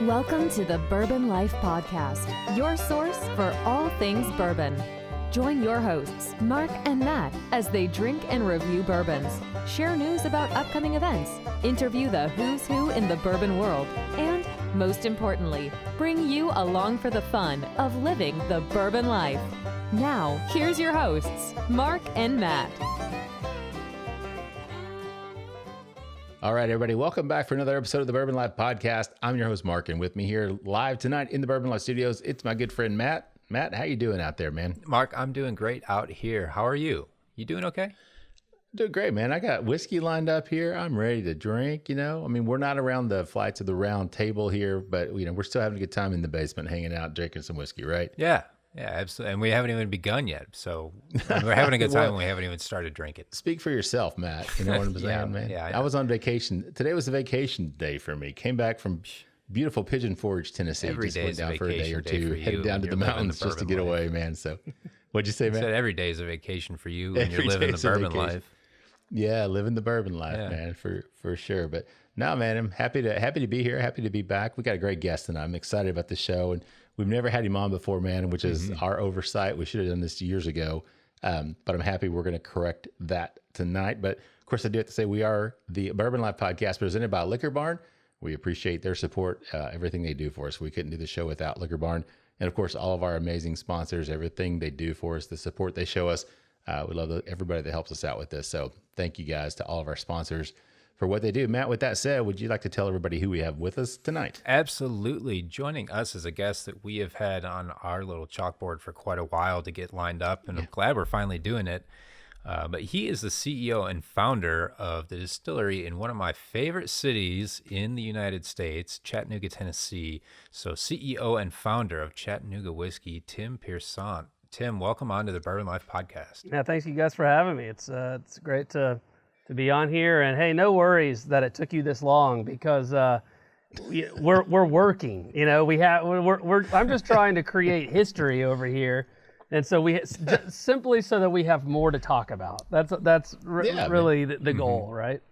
Welcome to the Bourbon Life Podcast, your source for all things bourbon. Join your hosts, Mark and Matt, as they drink and review bourbons, share news about upcoming events, interview the who's who in the bourbon world, and, most importantly, bring you along for the fun of living the bourbon life. Now, here's your hosts, Mark and Matt. All right, everybody, welcome back for another episode of the Bourbon Life Podcast. I'm your host, Mark, and with me here live tonight in the Bourbon Life Studios, it's my good friend, Matt. Matt, how you doing out there, man? Mark, I'm doing great out here. How are you? You doing okay? Doing great, man. I got whiskey lined up here. I'm ready to drink, you know. I mean, we're not around the flights of the round table here, but, you know, we're still having a good time in the basement hanging out, drinking some whiskey, right? Yeah, absolutely. And we haven't even begun yet, so we're having a good time when we haven't even started drinking. Speak for yourself, Matt. You know what I'm saying, man? Yeah, I was on vacation. Today was a vacation day for me. Came back from beautiful Pigeon Forge, Tennessee. Every just day went is a down for a day or vacation day two, for you headed down when to the you're living mountains the just to bourbon get life. away, man. So what'd you say, I man? said every day is a vacation for you when you're Every living day the is a bourbon vacation. life. Yeah, living the bourbon life, man, for sure. But no, man, I'm happy to be here, happy to be back. We got a great guest tonight. I'm excited about the show, and we've never had him on before, man, which is our oversight. We should have done this years ago, but I'm happy we're going to correct that tonight. But of course, I do have to say we are the Bourbon Life Podcast presented by Liquor Barn. We appreciate their support, everything they do for us. We couldn't do the show without Liquor Barn, and of course, all of our amazing sponsors, everything they do for us, the support they show us. We love everybody that helps us out with this. So thank you guys to all of our sponsors for what they do. Matt, with that said, would you like to tell everybody who we have with us tonight? Absolutely. Joining us is a guest that we have had on our little chalkboard for quite a while to get lined up, and I'm glad we're finally doing it. But he is the CEO and founder of the distillery in one of my favorite cities in the United States, Chattanooga, Tennessee. So CEO and founder of Chattanooga Whiskey, Tim Piersant. Tim, welcome on to the Bourbon Life Podcast. Yeah, thanks you guys for having me. It's great to be on here, and hey, no worries that it took you this long because we're working. You know, I'm just trying to create history over here, and so simply so that we have more to talk about. That's really the goal, right?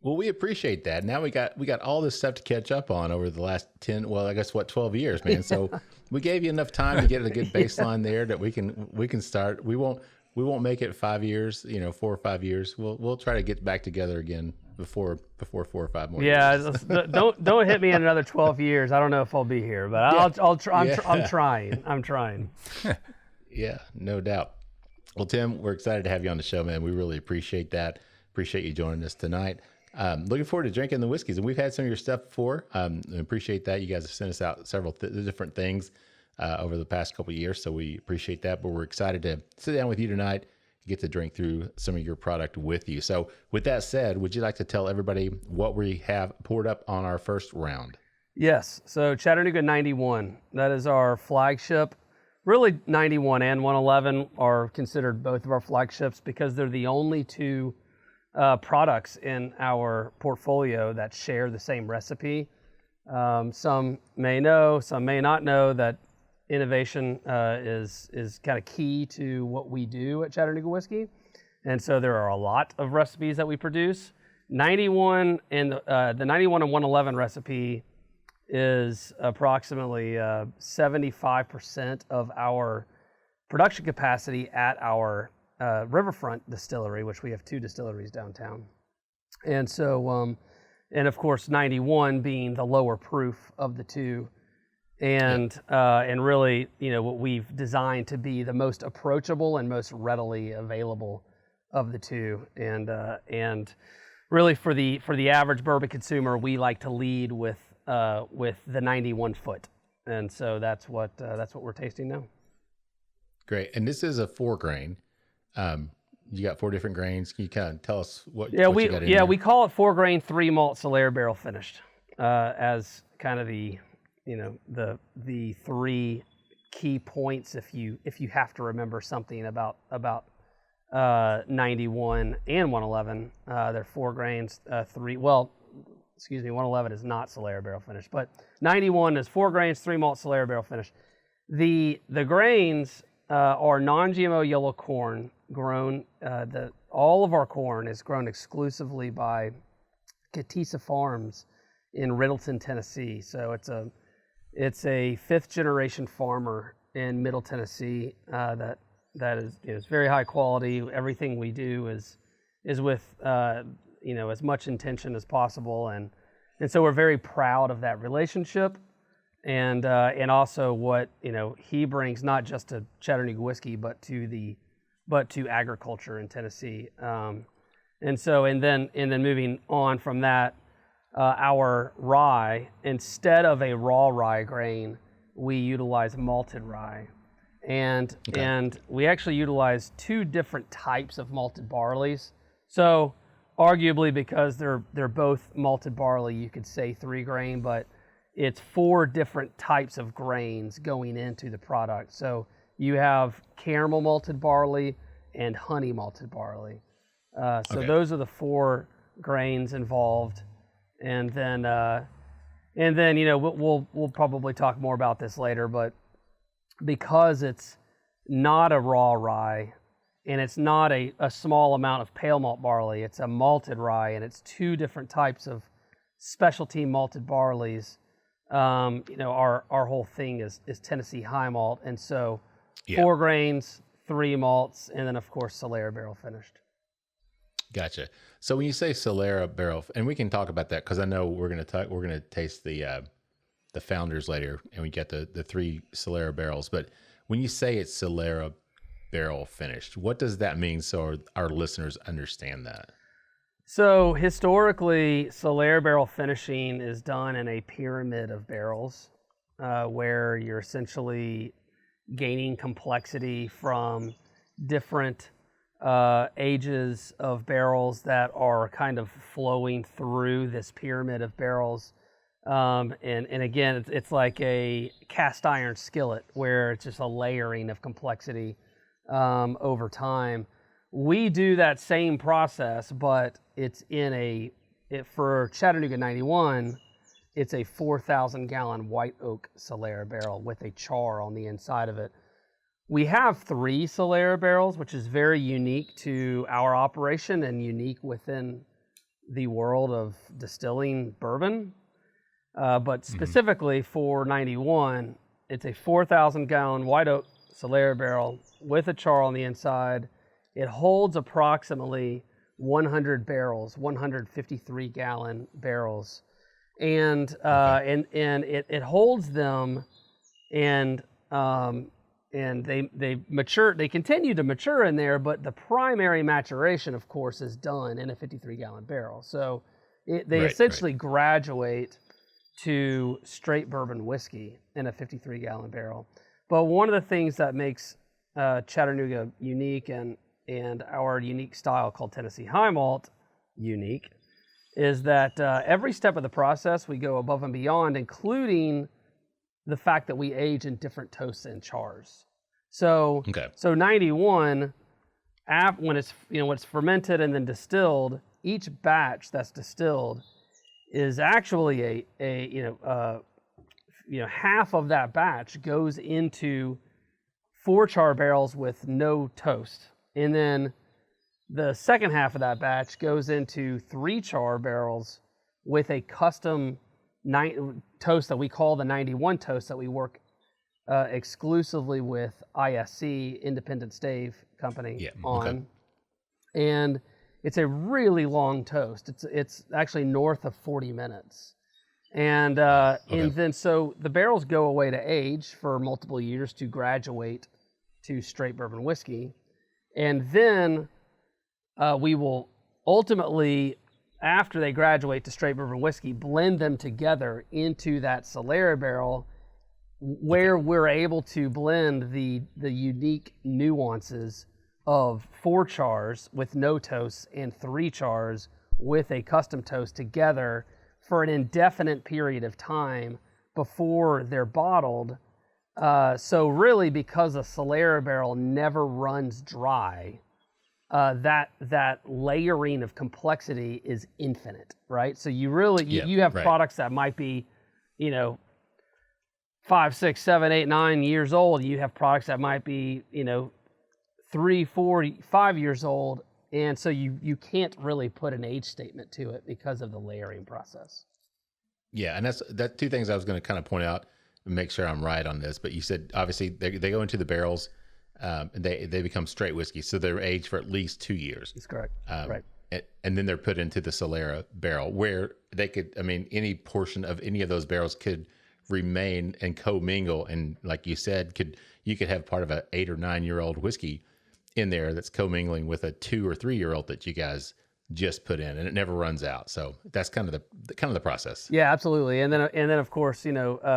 Well, we appreciate that. Now we got all this stuff to catch up on over the last 12 years, man. So we gave you enough time to get a good baseline there that we can start. We won't make it 5 years, 4 or 5 years. We'll try to get back together again before 4 or 5 more years. Yeah, don't hit me in another 12 years. I don't know if I'll be here, but I'll try. I'm trying. Yeah, no doubt. Well, Tim, we're excited to have you on the show, man. We really appreciate that. Appreciate you joining us tonight. Looking forward to drinking the whiskeys, and we've had some of your stuff before. Appreciate that. You guys have sent us out several different things over the past couple of years, so we appreciate that. But we're excited to sit down with you tonight and get to drink through some of your product with you. So with that said, would you like to tell everybody what we have poured up on our first round? Yes. So Chattanooga 91, that is our flagship. Really, 91 and 111 are considered both of our flagships because they're the only two products in our portfolio that share the same recipe. Some may know, some may not know that innovation is kind of key to what we do at Chattanooga Whiskey. And so there are a lot of recipes that we produce. 91 and the 91 and 111 recipe is approximately 75% of our production capacity at our Riverfront distillery, which we have 2 distilleries downtown. And so, and of course, 91 being the lower proof of the two. And really, what we've designed to be the most approachable and most readily available of the two. And really for the average bourbon consumer, we like to lead with the 91 foot. And so that's what we're tasting now. Great. And this is a 4-grain. You got 4 different grains. Can you kind of tell us what? Yeah, what you got in there? we call it 4-grain 3 malt Solera barrel finished as kind of the 3 key points if you have to remember something about 91 and 111. They're 4 grains, 111 is not Solera barrel finished, but 91 is 4 grains, 3 malt Solera barrel finished. The grains are non-GMO yellow corn grown. All of our corn is grown exclusively by Catisa Farms in Riddleton, Tennessee. So it's a fifth generation farmer in Middle Tennessee that is very high quality. Everything we do is with as much intention as possible, and so we're very proud of that relationship, and also what he brings not just to Chattanooga whiskey but to agriculture in Tennessee, and then moving on from that, our rye, instead of a raw rye grain, we utilize malted rye. And we actually utilize two different types of malted barleys. So arguably, because they're both malted barley, you could say 3 grain, but it's 4 different types of grains going into the product. So you have caramel malted barley and honey malted barley. Those are the 4 grains involved. And then we'll probably talk more about this later, but because it's not a raw rye and it's not a small amount of pale malt barley, it's a malted rye, and it's 2 different types of specialty malted barleys. Our whole thing is Tennessee high malt, and so 4 grains, 3 malts, and then of course Solera barrel finished. Gotcha. So when you say Solera barrel, and we can talk about that because I know we're gonna taste the Founders later, and we get the 3 Solera barrels. But when you say it's Solera barrel finished, what does that mean so our listeners understand that? So historically, Solera barrel finishing is done in a pyramid of barrels, where you're essentially gaining complexity from different ages of barrels that are kind of flowing through this pyramid of barrels. And again, it's like a cast iron skillet where it's just a layering of complexity over time. We do that same process, but it's for Chattanooga 91, it's a 4,000 gallon white oak Solera barrel with a char on the inside of it. We have 3 Solera barrels, which is very unique to our operation and unique within the world of distilling bourbon. But specifically for 91, it's a 4,000 gallon white oak Solera barrel with a char on the inside. It holds approximately 100 barrels, 153 gallon barrels, and it holds them, and they mature. They continue to mature in there, but the primary maturation, of course, is done in a 53 gallon barrel. So they essentially graduate to straight bourbon whiskey in a 53 gallon barrel. But one of the things that makes Chattanooga unique and our unique style called Tennessee high malt unique is that every step of the process we go above and beyond, including the fact that we age in different toasts and chars. So 91, when it's fermented and then distilled, each batch that's distilled is actually half of that batch goes into 4 char barrels with no toast. And then the second half of that batch goes into 3 char barrels with a custom toast that we call the 91 toast that we work exclusively with ISC, Independent Stave Company, on. And it's a really long toast. It's actually north of 40 minutes. And then so the barrels go away to age for multiple years to graduate to straight bourbon whiskey. And then we will ultimately, after they graduate to straight bourbon whiskey, blend them together into that Solera barrel, where we're able to blend the unique nuances of 4 chars with no toast and 3 chars with a custom toast together for an indefinite period of time before they're bottled. So really, because a Solera barrel never runs dry, that layering of complexity is infinite, right? So you really, you have products that might be, 5, 6, 7, 8, 9 years old. You have products that might be, 3, 4, 5 years old. And so you can't really put an age statement to it because of the layering process. Yeah, and that's two things I was going to kind of point out and make sure I'm right on this. But you said obviously they go into the barrels, and they become straight whiskey, so they're aged for at least 2 years. That's correct. Right. And then they're put into the Solera barrel, where they could, I mean, any portion of any of those barrels could remain and commingle, and like you said, you could have part of a 8 or 9 year old whiskey in there that's commingling with a 2 or 3 year old that you guys just put in, and it never runs out. So that's kind of the process. Yeah, absolutely. And then of course,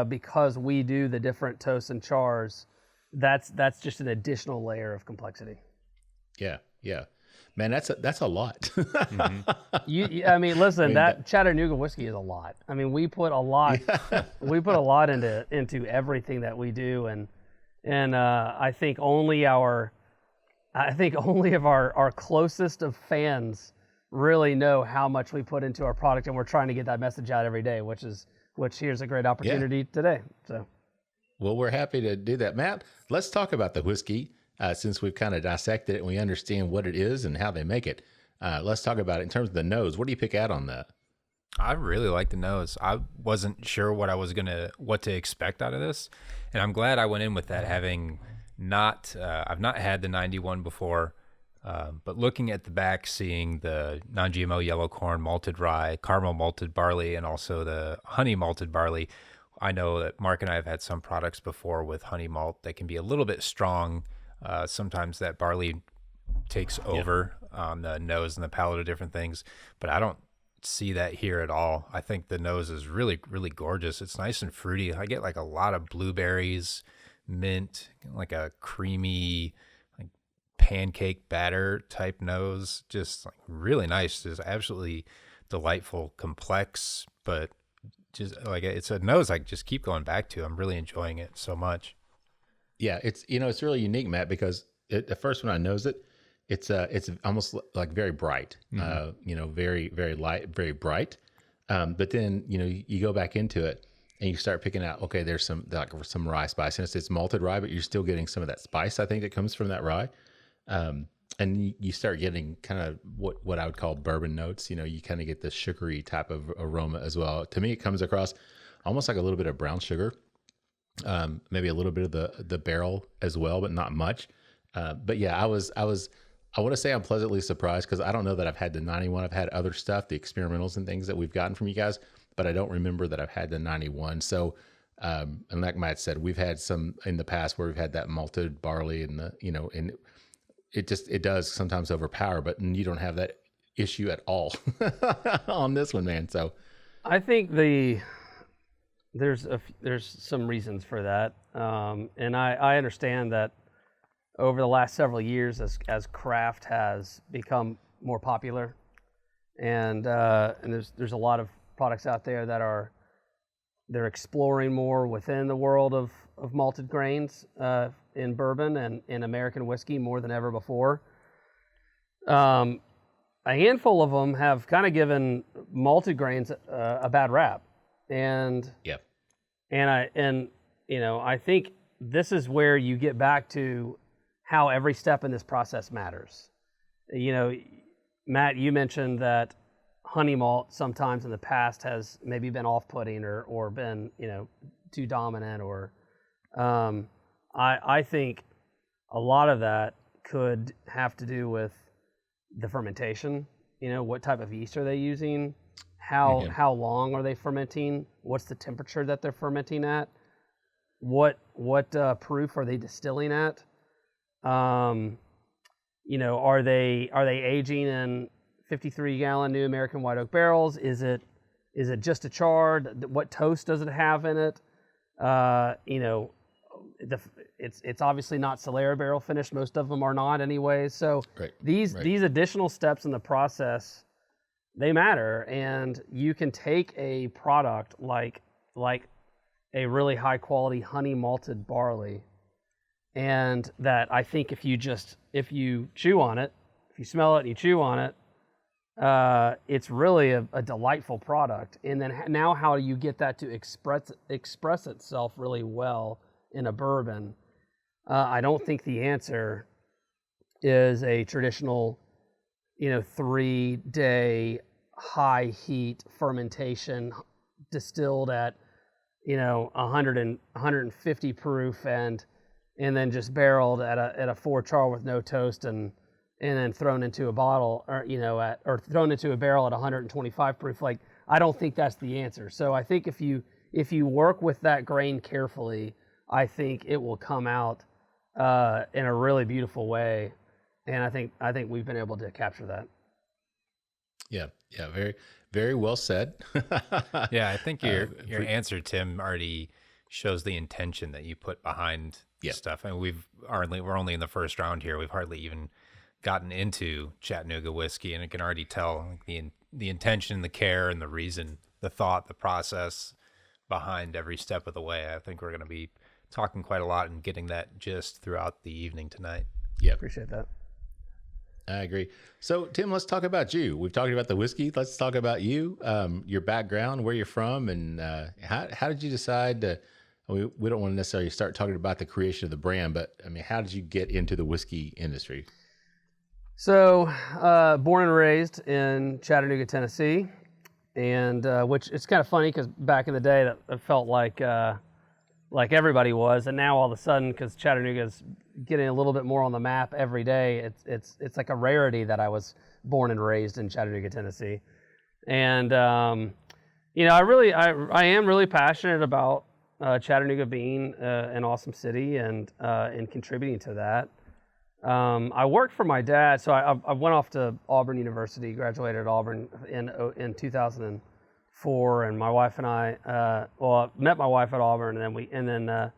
because we do the different toasts and chars, that's just an additional layer of complexity. Yeah. Man, that's a lot. Listen, that Chattanooga whiskey is a lot. I mean, we put a lot, into everything that we do, and I think only of our closest of fans really know how much we put into our product, and we're trying to get that message out every day, which here's a great opportunity today. So, well, we're happy to do that, Matt. Let's talk about the whiskey. Since we've kind of dissected it and we understand what it is and how they make it, let's talk about it in terms of the nose. What do you pick out on that? I really like the nose. I wasn't sure what to expect out of this, and I'm glad I went in with that, having I've not had the 91 before, but looking at the back, seeing the non-GMO yellow corn, malted rye, caramel malted barley, and also the honey malted barley. I know that Mark and I have had some products before with honey malt that can be a little bit strong. Sometimes that barley takes over on the nose and the palate of different things, but I don't see that here at all. I think the nose is really, really gorgeous. It's nice and fruity. I get like a lot of blueberries, mint, like a creamy, like pancake batter type nose. Just like really nice. Just absolutely delightful, complex, but just like it's a nose I just keep going back to. I'm really enjoying it so much. Yeah, it's really unique, Matt, because at first when I nose it, it's almost like very bright, very, very light, very bright. But then, you go back into it and you start picking out, okay, there's some rye spice, and it's malted rye, but you're still getting some of that spice, I think, that comes from that rye. And you start getting kind of what I would call bourbon notes. You kind of get the sugary type of aroma as well. To me, it comes across almost like a little bit of brown sugar. Maybe a little bit of the barrel as well, but not much. But yeah, I want to say I'm pleasantly surprised, because I don't know that I've had the 91. I've had other stuff, the experimentals and things that we've gotten from you guys, but I don't remember that I've had the 91. So, and like Matt said, we've had some in the past where we've had that malted barley and and it does sometimes overpower, but you don't have that issue at all on this one, man. So I think there's some reasons for that, and I understand that over the last several years, as craft has become more popular, and there's a lot of products out there that they're exploring more within the world of malted grains in bourbon and in American whiskey more than ever before. A handful of them have kind of given malted grains a bad rap. And I think this is where you get back to how every step in this process matters. Matt, you mentioned that honey malt sometimes in the past has maybe been off-putting or been too dominant, or I think a lot of that could have to do with the fermentation. What type of yeast are they using? How long are they fermenting? What's the temperature that they're fermenting at? What proof are they distilling at? Are they aging in 53-gallon New American White Oak barrels? Is it just a chard? What toast does it have in it? It's obviously not Solera barrel finished. Most of them are not anyway. So these additional steps in the process, they matter, and you can take a product like a really high quality honey malted barley, and that I think if you chew on it, if you smell it and you chew on it, it's really a delightful product. And then now how do you get that to express itself really well in a bourbon? I don't think the answer is a traditional 3-day high heat fermentation distilled at 100 and 150 proof and then just barreled at a 4 char with no toast and then thrown into a bottle or thrown into a barrel at 125 proof. Like, I don't think that's the answer. So I think if you work with that grain carefully, I think it will come out in a really beautiful way. And I think we've been able to capture that. Yeah, very, very well said. Yeah, I think your answer, Tim, already shows the intention that you put behind stuff. And we're only in the first round here. We've hardly even gotten into Chattanooga whiskey, and I can already tell the intention, the care, and the reason, the thought, the process behind every step of the way. I think we're going to be talking quite a lot and getting that gist throughout the evening tonight. Yeah, appreciate that. I agree. So, Tim, let's talk about you. We've talked about the whiskey. Let's talk about you, your background, where you're from, and how did you decide to? We don't want to necessarily start talking about the creation of the brand, but I mean, how did you get into the whiskey industry? So, born and raised in Chattanooga, Tennessee, and which it's kind of funny because back in the day that it felt like everybody was, and now all of a sudden, because Chattanooga's getting a little bit more on the map every day, it's like a rarity that I was born and raised in Chattanooga, Tennessee, and I am really passionate about Chattanooga being an awesome city and contributing to that. I worked for my dad, so I went off to Auburn University, graduated at Auburn in 2004, and my wife and I, I met my wife at Auburn, and then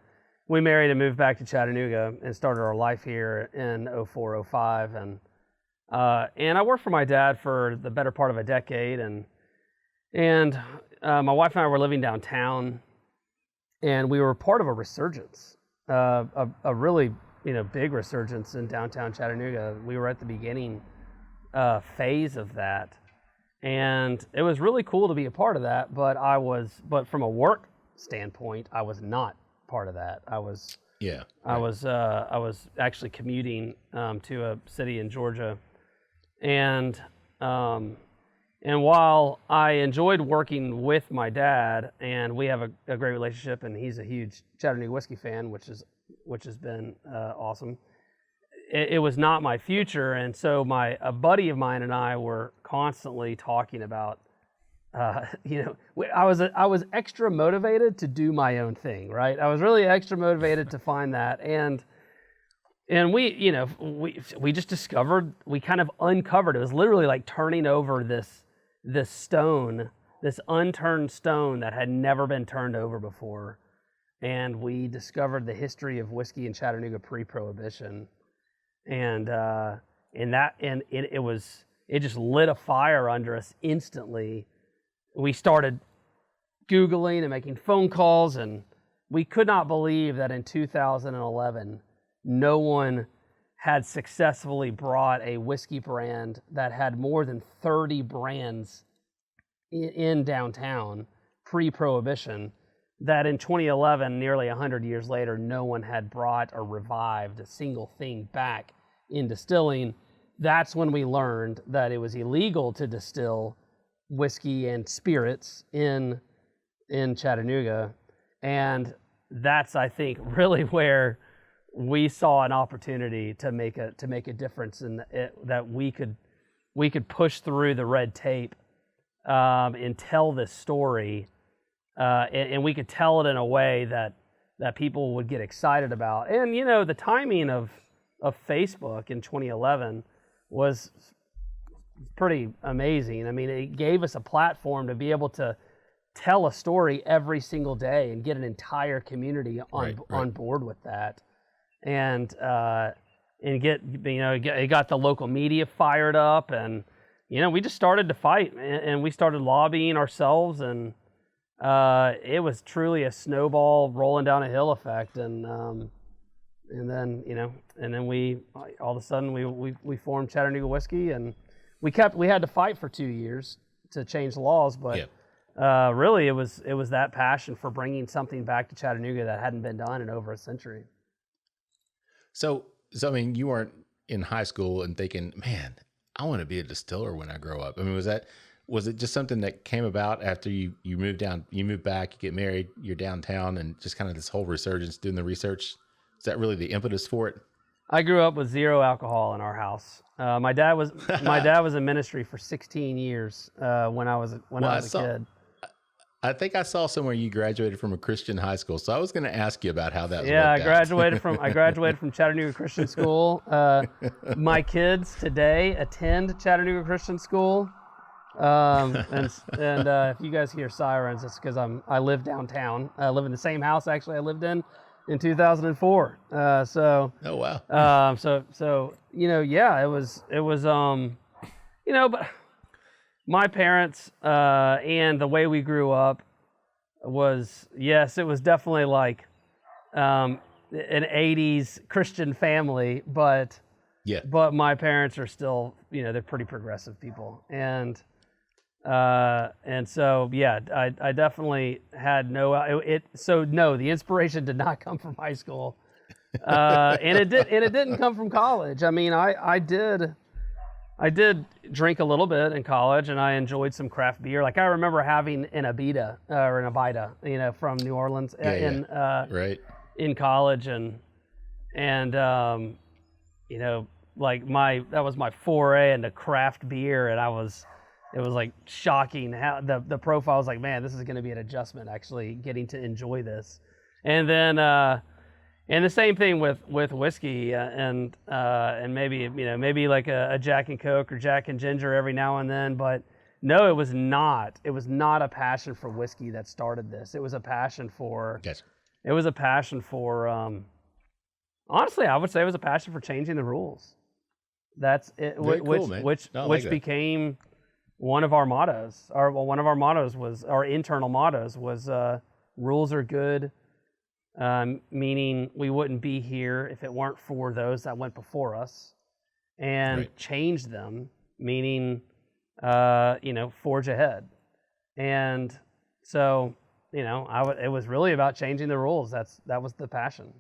we married and moved back to Chattanooga and started our life here in 04, 05, and I worked for my dad for the better part of a decade, and my wife and I were living downtown, and we were part of a resurgence, a really big resurgence in downtown Chattanooga. We were at the beginning phase of that, and it was really cool to be a part of that. But from a work standpoint, I was not part of that. I was actually commuting to a city in Georgia, and while I enjoyed working with my dad, and we have a great relationship, and he's a huge Chattanooga whiskey fan, which has been awesome. It was not my future, and so a buddy of mine and I were constantly talking about, I was extra motivated to do my own thing, right? I was really extra motivated to find that, and we just discovered, we kind of uncovered. It was literally like turning over this stone, this unturned stone that had never been turned over before. And we discovered the history of whiskey in Chattanooga pre-Prohibition, and it just lit a fire under us instantly. We started Googling and making phone calls, and we could not believe that in 2011, no one had successfully brought a whiskey brand that had more than 30 brands in downtown pre-Prohibition. That in 2011, nearly 100 years later, no one had brought or revived a single thing back in distilling. That's when we learned that it was illegal to distill whiskey and spirits in Chattanooga. And that's, I think, really where we saw an opportunity to make a difference in it, that we could push through the red tape and tell this story. And we could tell it in a way that people would get excited about. And, the timing of Facebook in 2011 was pretty amazing. I mean, it gave us a platform to be able to tell a story every single day and get an entire community on board with that. And it got the local media fired up, and, we just started to fight, and we started lobbying ourselves, and it was truly a snowball rolling down a hill effect, and then we all of a sudden we formed Chattanooga Whiskey, and we had to fight for 2 years to change the laws, but really it was that passion for bringing something back to Chattanooga that hadn't been done in over a century. So I mean, you weren't in high school and thinking, man, I want to be a distiller when I grow up. I mean, was it just something that came about after you moved down, you moved back, you get married, you're downtown, and just kind of this whole resurgence doing the research? Is that really the impetus for it? I grew up with zero alcohol in our house. My dad was in ministry for 16 years when I was a kid. I think I saw somewhere you graduated from a Christian high school, so I was going to ask you about how that. Yeah, I graduated from Chattanooga Christian School. My kids today attend Chattanooga Christian School, and if you guys hear sirens, it's because I live downtown. I live in the same house actually I lived in 2004. Oh wow. So it was but. My parents and the way we grew up was, yes, it was definitely like an 80s Christian family, but my parents are still, they're pretty progressive people. And so, I definitely had the inspiration did not come from high school. And it didn't come from college. I mean, I did drink a little bit in college, and I enjoyed some craft beer. Like I remember having an Abita, from New Orleans in college, and that was my foray into craft beer, and it was like shocking how the profile was like, man, this is going to be an adjustment actually getting to enjoy this, and then. And the same thing with whiskey, and maybe like a Jack and Coke or Jack and Ginger every now and then. But no, it was not. It was not a passion for whiskey that started this. It was a passion for. Yes. It was a passion for. Honestly, I would say it was a passion for changing the rules. That's it. Which became one of our mottos. One of our mottos was our internal mottos was rules are good. Meaning we wouldn't be here if it weren't for those that went before us, and change them, meaning, forge ahead. And so, it was really about changing the rules. That was the passion.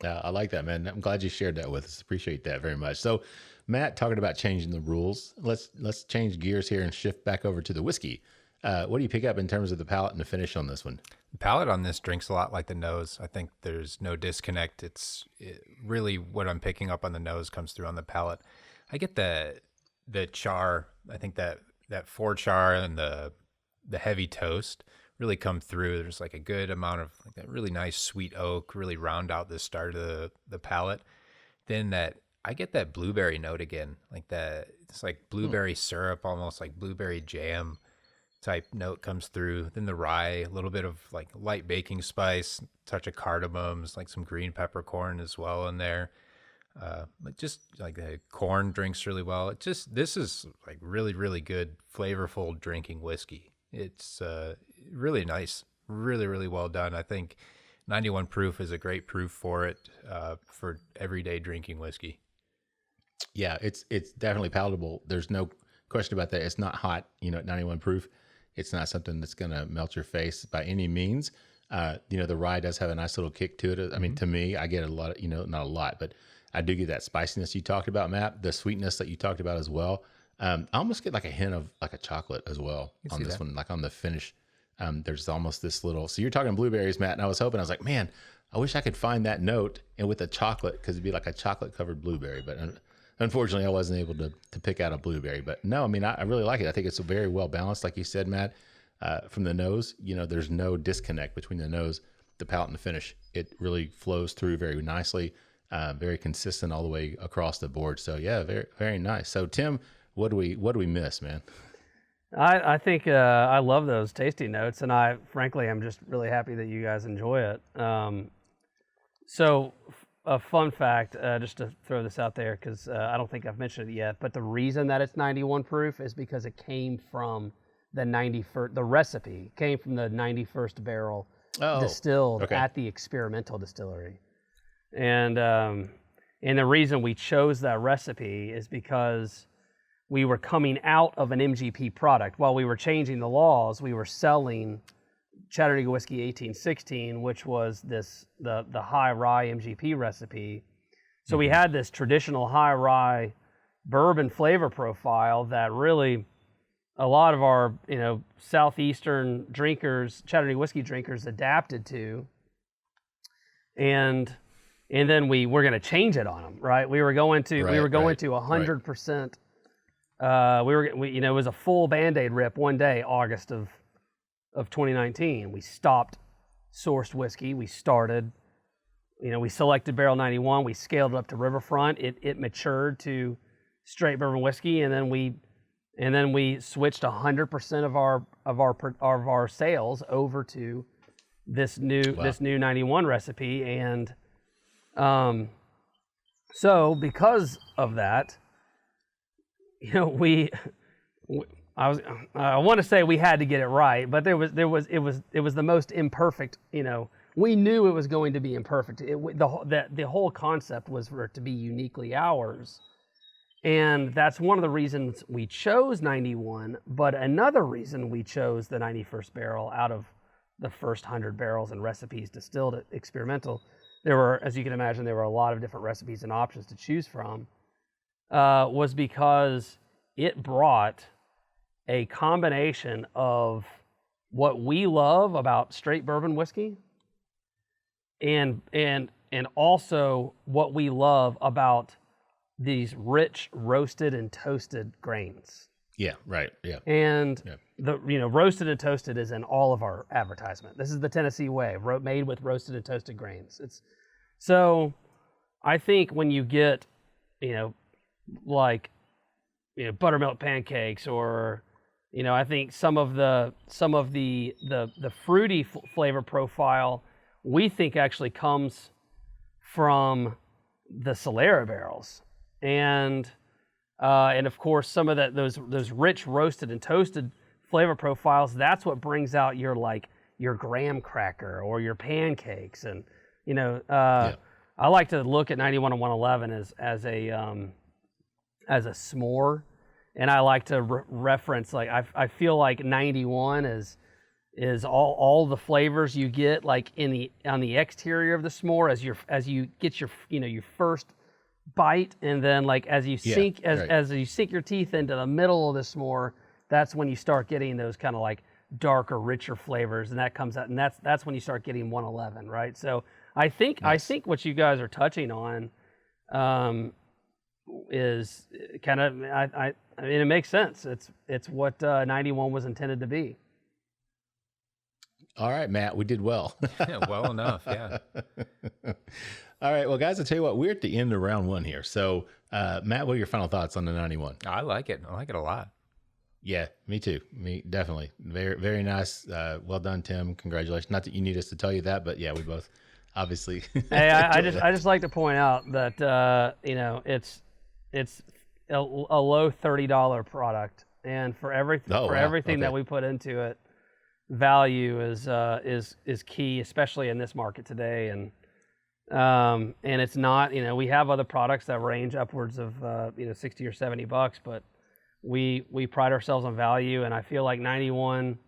I like that, man. I'm glad you shared that with us. Appreciate that very much. So, Matt, talking about changing the rules, let's change gears here and shift back over to the whiskey. What do you pick up in terms of the palate and the finish on this one? The palate on this drinks a lot like the nose. I think there's no disconnect. Really what I'm picking up on the nose comes through on the palate. I get the char. I think that fore char and the heavy toast really come through. There's like a good amount of like that really nice sweet oak, really round out the start of the palate. Then I get that blueberry note again, like it's like blueberry syrup, almost like blueberry jam type note comes through. Then the rye, a little bit of like light baking spice, touch of cardamoms, like some green peppercorn as well in there. Just like the corn drinks really well. This is like really, really good, flavorful drinking whiskey. It's really nice, really, really well done. I think 91 proof is a great proof for it, for everyday drinking whiskey. Yeah, it's definitely palatable. There's no question about that. It's not hot, at 91 proof. It's not something that's going to melt your face by any means. The rye does have a nice little kick to it. I mean, to me, I get a lot of, not a lot, but I do get that spiciness you talked about, Matt, the sweetness that you talked about as well. I almost get like a hint of like a chocolate as well on this one, like on the finish. There's almost this little, so you're talking blueberries, Matt, and I was like, man, I wish I could find that note and with a chocolate, because it'd be like a chocolate covered blueberry, but unfortunately, I wasn't able to pick out a blueberry. But no, I mean, I really like it. I think it's very well balanced, like you said, Matt. From the nose, there's no disconnect between the nose, the palate, and the finish. It really flows through very nicely, very consistent all the way across the board. So yeah, very, very nice. So Tim, what do we miss, man? I think I love those tasty notes, and I'm just really happy that you guys enjoy it. So a fun fact, just to throw this out there, because I don't think I've mentioned it yet, but the reason that it's 91 proof is because it came from the recipe came from the 91st barrel distilled at the experimental distillery. And the reason we chose that recipe is because we were coming out of an MGP product. While we were changing the laws, we were selling Chattanooga Whiskey 1816, which was the high rye MGP recipe. So we had this traditional high rye bourbon flavor profile that really a lot of our, Southeastern drinkers, Chattanooga whiskey drinkers adapted to. And then we're going to change it on them, right? We were going to 100%. It was a full Band-Aid rip one day, August of 2019. We stopped sourced whiskey. We started, we selected Barrel 91. We scaled it up to Riverfront. It matured to straight bourbon whiskey, and then we switched 100% of our sales over to this new 91 recipe. And so because of that, I want to say we had to get it right, but it was the most imperfect. We knew it was going to be imperfect. The whole concept was for it to be uniquely ours, and that's one of the reasons we chose 91. But another reason we chose the 91st barrel out of the first 100 barrels and recipes distilled at experimental. There were, as you can imagine, a lot of different recipes and options to choose from. Was because it brought a combination of what we love about straight bourbon whiskey and also what we love about these rich roasted and toasted grains. Yeah, right. Yeah. And the roasted and toasted is in all of our advertisement. This is the Tennessee way, made with roasted and toasted grains. So I think when you get, buttermilk pancakes, or I think some of the fruity flavor profile we think actually comes from the Solera barrels, and of course some of those rich roasted and toasted flavor profiles. That's what brings out your graham cracker or your pancakes, and I like to look at 91 and 111 as a s'more, and I like to reference, I feel like 91 is all the flavors you get on the exterior of the s'more as you get your first bite, and then as you sink your teeth into the middle of the s'more, that's when you start getting those kind of darker, richer flavors, and that comes out, and that's when you start getting 111, right? So I think what you guys are touching on is kind of, I mean, it makes sense. It's what 91 was intended to be. All right, Matt, we did well. Well enough, yeah. All right, well, guys, I'll tell you what, we're at the end of round one here. So, Matt, what are your final thoughts on the 91? I like it. I like it a lot. Yeah, me too. Me, definitely. Very, very nice. Well done, Tim. Congratulations. Not that you need us to tell you that, but yeah, we both obviously. Hey, I just like to point out that, it's a low $30 product, and for everything that we put into it, value is key, especially in this market today. And it's not, we have other products that range upwards of $60 or $70, but we pride ourselves on value, and I feel like 91,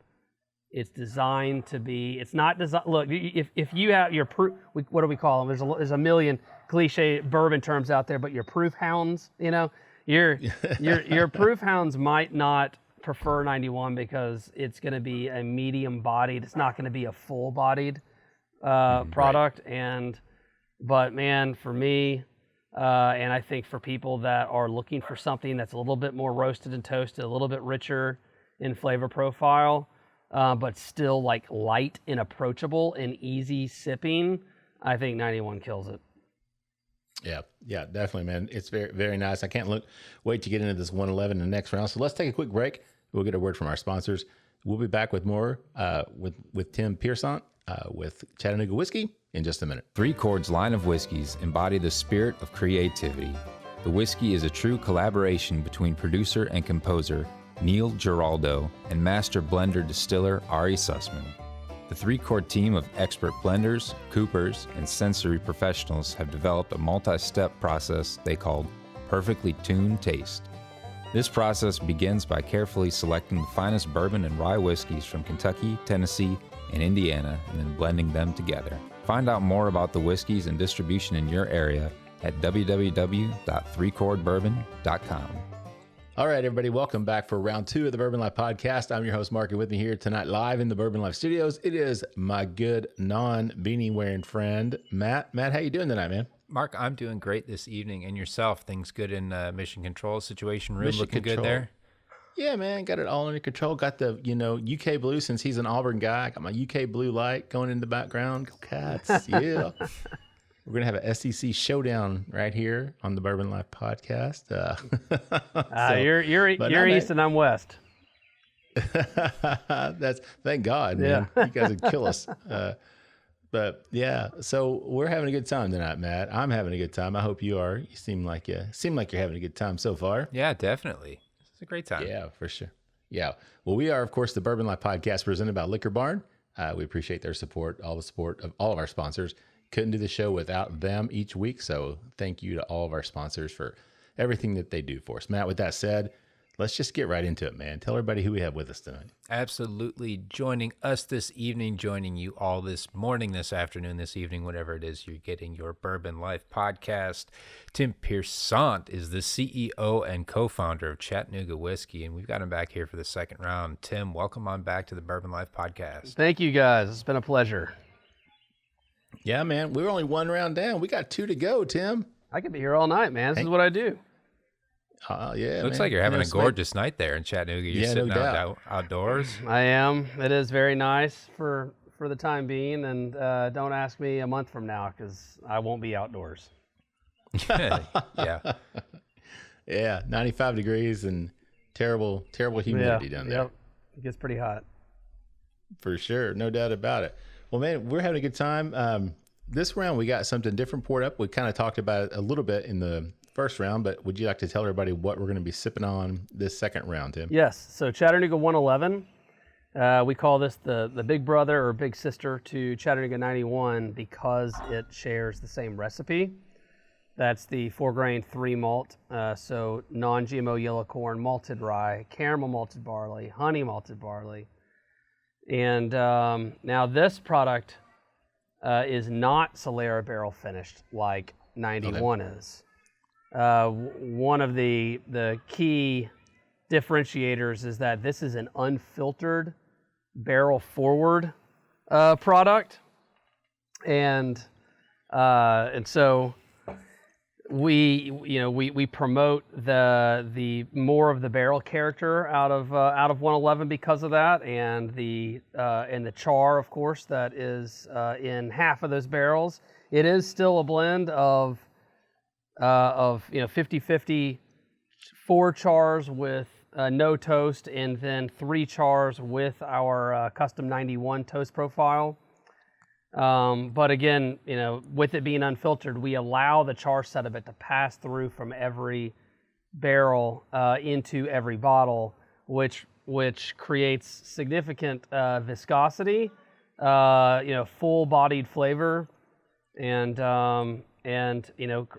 it's designed to be. It's not designed. Look, if you have your proof, what do we call them? There's a million cliche bourbon terms out there, but your proof hounds, your proof hounds might not prefer 91 because it's going to be a medium bodied. It's not going to be a full bodied product, right. But man, for me, and I think for people that are looking for something that's a little bit more roasted and toasted, a little bit richer in flavor profile, but still light and approachable and easy sipping, I think 91 kills it. Yeah, definitely, man. It's very, very nice. I can't wait to get into this 111 in the next round. So let's take a quick break. We'll get a word from our sponsors. We'll be back with more with Tim Piersant with Chattanooga Whiskey in just a minute. Three Chords line of whiskeys embody the spirit of creativity. The whiskey is a true collaboration between producer and composer Neil Giraldo and master blender distiller Ari Sussman. The Three Chord team of expert blenders, coopers, and sensory professionals have developed a multi-step process they called Perfectly Tuned Taste. This process begins by carefully selecting the finest bourbon and rye whiskeys from Kentucky, Tennessee, and Indiana, and then blending them together. Find out more about the whiskeys and distribution in your area at www.threechordbourbon.com. All right, everybody, welcome back for round 2 of the Bourbon Life Podcast. I'm your host, Mark, and with me here tonight live in the Bourbon Life studios, it is my good non-beanie wearing friend, Matt. Matt, how you doing tonight, man? Mark, I'm doing great this evening. And yourself? Things good in Mission Control Situation Room? Mission Looking Control. Good there? Yeah, man, got it all under control. Got the, UK Blue, since he's an Auburn guy. Got my UK Blue light going in the background. Go Cats, yeah. We're going to have an SEC showdown right here on the Bourbon Life Podcast. You're east and I'm west. Thank God, man. Yeah. You guys would kill us. But yeah, so we're having a good time tonight, Matt. I'm having a good time. I hope you are. You seem like you're having a good time so far. Yeah, definitely. It's a great time. Yeah, for sure. Yeah. Well, we are, of course, the Bourbon Life Podcast presented by Liquor Barn. We appreciate their support, all the support of all of our sponsors. Couldn't do the show without them each week. So thank you to all of our sponsors for everything that they do for us. Matt, with that said, let's just get right into it, man. Tell everybody who we have with us tonight. Absolutely. Joining us this evening, joining you all this morning, this afternoon, this evening, whatever it is you're getting your Bourbon Life Podcast. Tim Piersant is the CEO and co-founder of Chattanooga Whiskey, and we've got him back here for the second round. Tim, welcome on back to the Bourbon Life Podcast. Thank you, guys. It's been a pleasure. Yeah, man. We were only 1 round down. We got 2 to go, Tim. I could be here all night, man. This is what I do. Yeah. Looks man. like you're having a gorgeous night there in Chattanooga. You're sitting outdoors. I am. It is very nice for the time being, and don't ask me a month from now because I won't be outdoors. Yeah. Yeah, 95 degrees and terrible humidity down there. Yep. It gets pretty hot. For sure. No doubt about it. Well, man, we're having a good time. This round, we got something different poured up. We kind of talked about it a little bit in the first round, but would you like to tell everybody what we're going to be sipping on this second round, Tim? Yes. So Chattanooga 111, we call this the big brother or big sister to Chattanooga 91 because it shares the same recipe. That's the 4-grain 3 malt, so non-GMO yellow corn, malted rye, caramel malted barley, honey malted barley. And now this product is not Solera barrel finished like 91 is. One of the key differentiators is that this is an unfiltered barrel forward product, and so we promote the more of the barrel character out of 111 because of that, and the char, of course, that is in half of those barrels. It is still a blend of 50-50, 4 chars with no toast, and then 3 chars with our custom 91 toast profile. But again, with it being unfiltered, we allow the char sediment to pass through from every barrel into every bottle, which creates significant viscosity, full-bodied flavor, and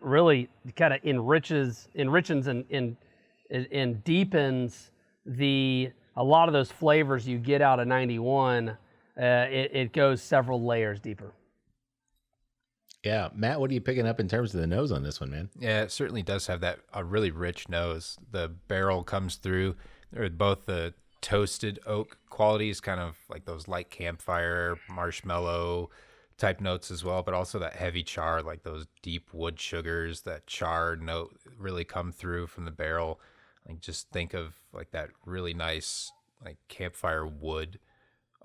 really kind of enriches and deepens a lot of those flavors you get out of 91. It goes several layers deeper. Yeah. Matt, what are you picking up in terms of the nose on this one, man? Yeah, it certainly does have a really rich nose. The barrel comes through with both the toasted oak qualities, kind of like those light campfire, marshmallow type notes as well, but also that heavy char, like those deep wood sugars, that char note really come through from the barrel. Like just think of like that really nice like campfire wood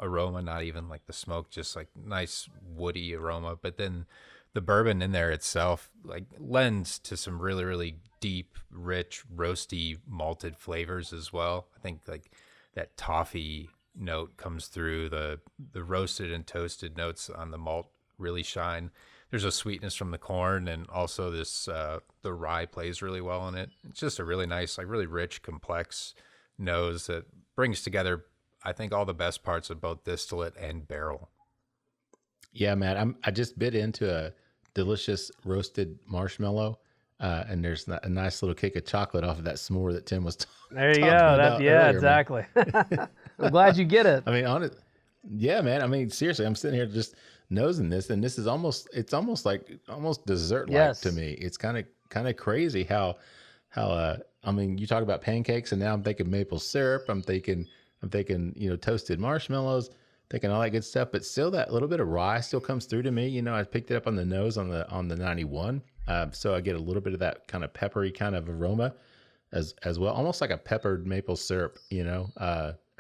aroma, not even like the smoke, just like nice woody aroma. But then the bourbon in there itself like lends to some really, really deep, rich, roasty, malted flavors as well. I think like that toffee note comes through, the roasted and toasted notes on the malt really shine. There's a sweetness from the corn, and also this the rye plays really well in it. It's just a really nice, like really rich, complex nose that brings together, I think, all the best parts of both distillate and barrel. Yeah, man. I just bit into a delicious roasted marshmallow, and there's a nice little cake of chocolate off of that s'more that Tim was talking There you go. about Yeah, earlier, exactly. I'm glad you get it. I mean, yeah, man. I mean, seriously, I'm sitting here just nosing this, and this is almost dessert-like Yes. to me. It's kind of crazy how I mean, you talk about pancakes, and now I'm thinking maple syrup. I'm thinking, toasted marshmallows, thinking all that good stuff. But still, that little bit of rye still comes through to me. I picked it up on the nose on the 91, so I get a little bit of that kind of peppery kind of aroma as well, almost like a peppered maple syrup,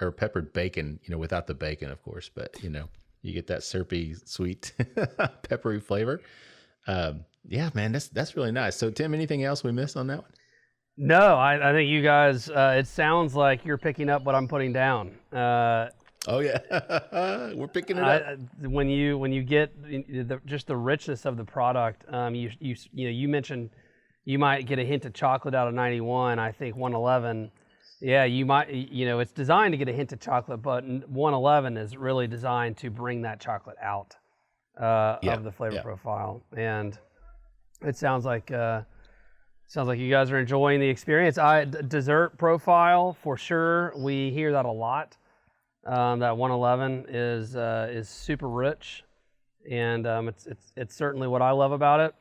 or peppered bacon, without the bacon, of course. But you get that syrupy, sweet, peppery flavor. Yeah, man, that's really nice. So, Tim, anything else we missed on that one? No, I think you guys, it sounds like you're picking up what I'm putting down. Oh yeah, we're picking it up. When you get just the richness of the product, you mentioned you might get a hint of chocolate out of 91. I think 111, yeah, you might, it's designed to get a hint of chocolate, but 111 is really designed to bring that chocolate out of the flavor profile. And it sounds like you guys are enjoying the experience. Dessert profile for sure. We hear that a lot. That 111 is super rich, and it's certainly what I love about it.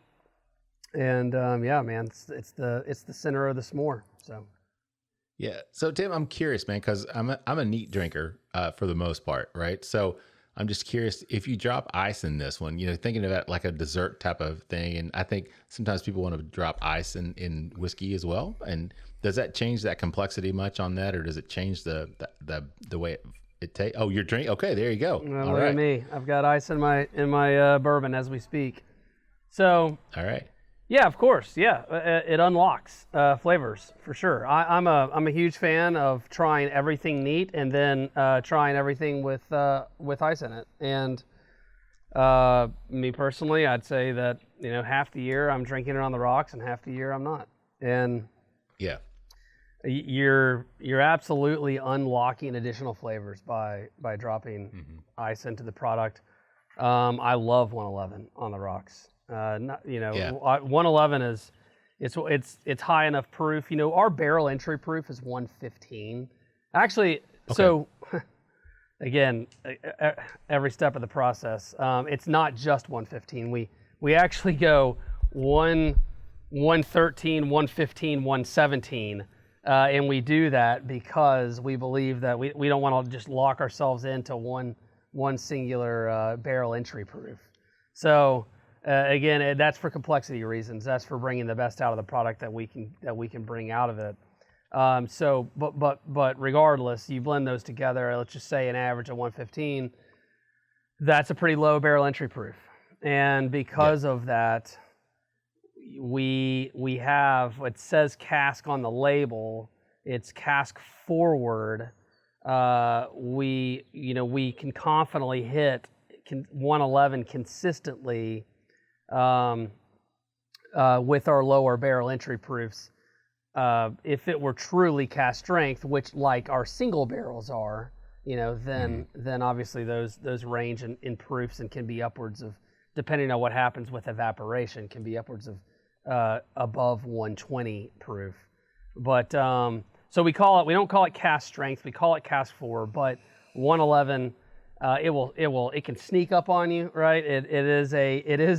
And yeah, man, it's the center of the s'more. So yeah. So Tim, I'm curious, man, because I'm a neat drinker for the most part, right? So I'm just curious if you drop ice in this one, thinking of it like a dessert type of thing. And I think sometimes people want to drop ice in whiskey as well. And does that change that complexity much on that, or does it change the way it tastes? Oh, you're drinking. Okay, there you go. Well, look at me. I've got ice in my bourbon as we speak. So all right. Yeah, of course. Yeah, it unlocks flavors for sure. I'm a huge fan of trying everything neat and then trying everything with ice in it. And me personally, I'd say that half the year I'm drinking it on the rocks and half the year I'm not. And yeah, you're absolutely unlocking additional flavors by dropping ice into the product. I love 111 on the rocks. 111 is it's high enough proof. Our barrel entry proof is 115. Actually, okay. So again, every step of the process, it's not just 115. We actually go 113, 115, 117, and we do that because we believe that we don't want to just lock ourselves into one singular barrel entry proof. So. Again, that's for complexity reasons. That's for bringing the best out of the product that we can bring out of it. But regardless, you blend those together. Let's just say an average of 115. That's a pretty low barrel entry proof, and because of that, we have, it says cask on the label. It's cask forward. We can confidently hit 111 consistently. With our lower barrel entry proofs, if it were truly cask strength, which like our single barrels are, then obviously those range in proofs and can be upwards of, depending on what happens with evaporation, can be upwards of above 120 proof. But so we don't call it cask strength, we call it cask forward, but 111. It can sneak up on you, right? It is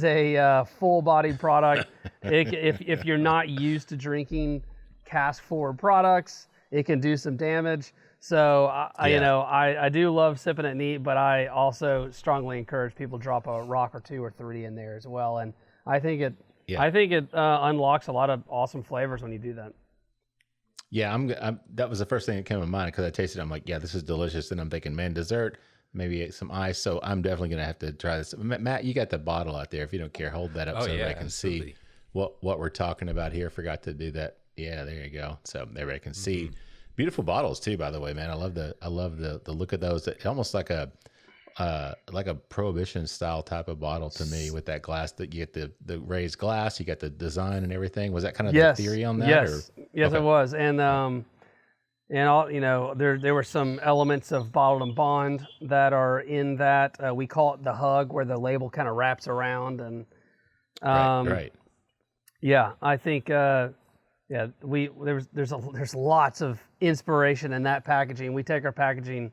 a full-bodied product. If you're not used to drinking cask forward products, it can do some damage. So I do love sipping it neat, but I also strongly encourage people to drop a rock or two or three in there as well. And I think it unlocks a lot of awesome flavors when you do that. Yeah, that was the first thing that came to mind because I tasted it. I'm like, yeah, this is delicious. And I'm thinking, man, dessert. Maybe some ice. So I'm definitely going to have to try this. Matt, you got the bottle out there. If you don't care, hold that up so everybody can see what we're talking about here. Forgot to do that. Yeah, there you go. So everybody can see. Beautiful bottles too, by the way, man. I love the look of those. It's almost like a Prohibition style type of bottle to me, with that glass that you get the raised glass, you got the design and everything. Was that kind of the theory on that? Yes, it was. And all, there were some elements of bottled and bond that are in that. We call it the hug, where the label kind of wraps around. And right. Yeah, I think there's lots of inspiration in that packaging. We take our packaging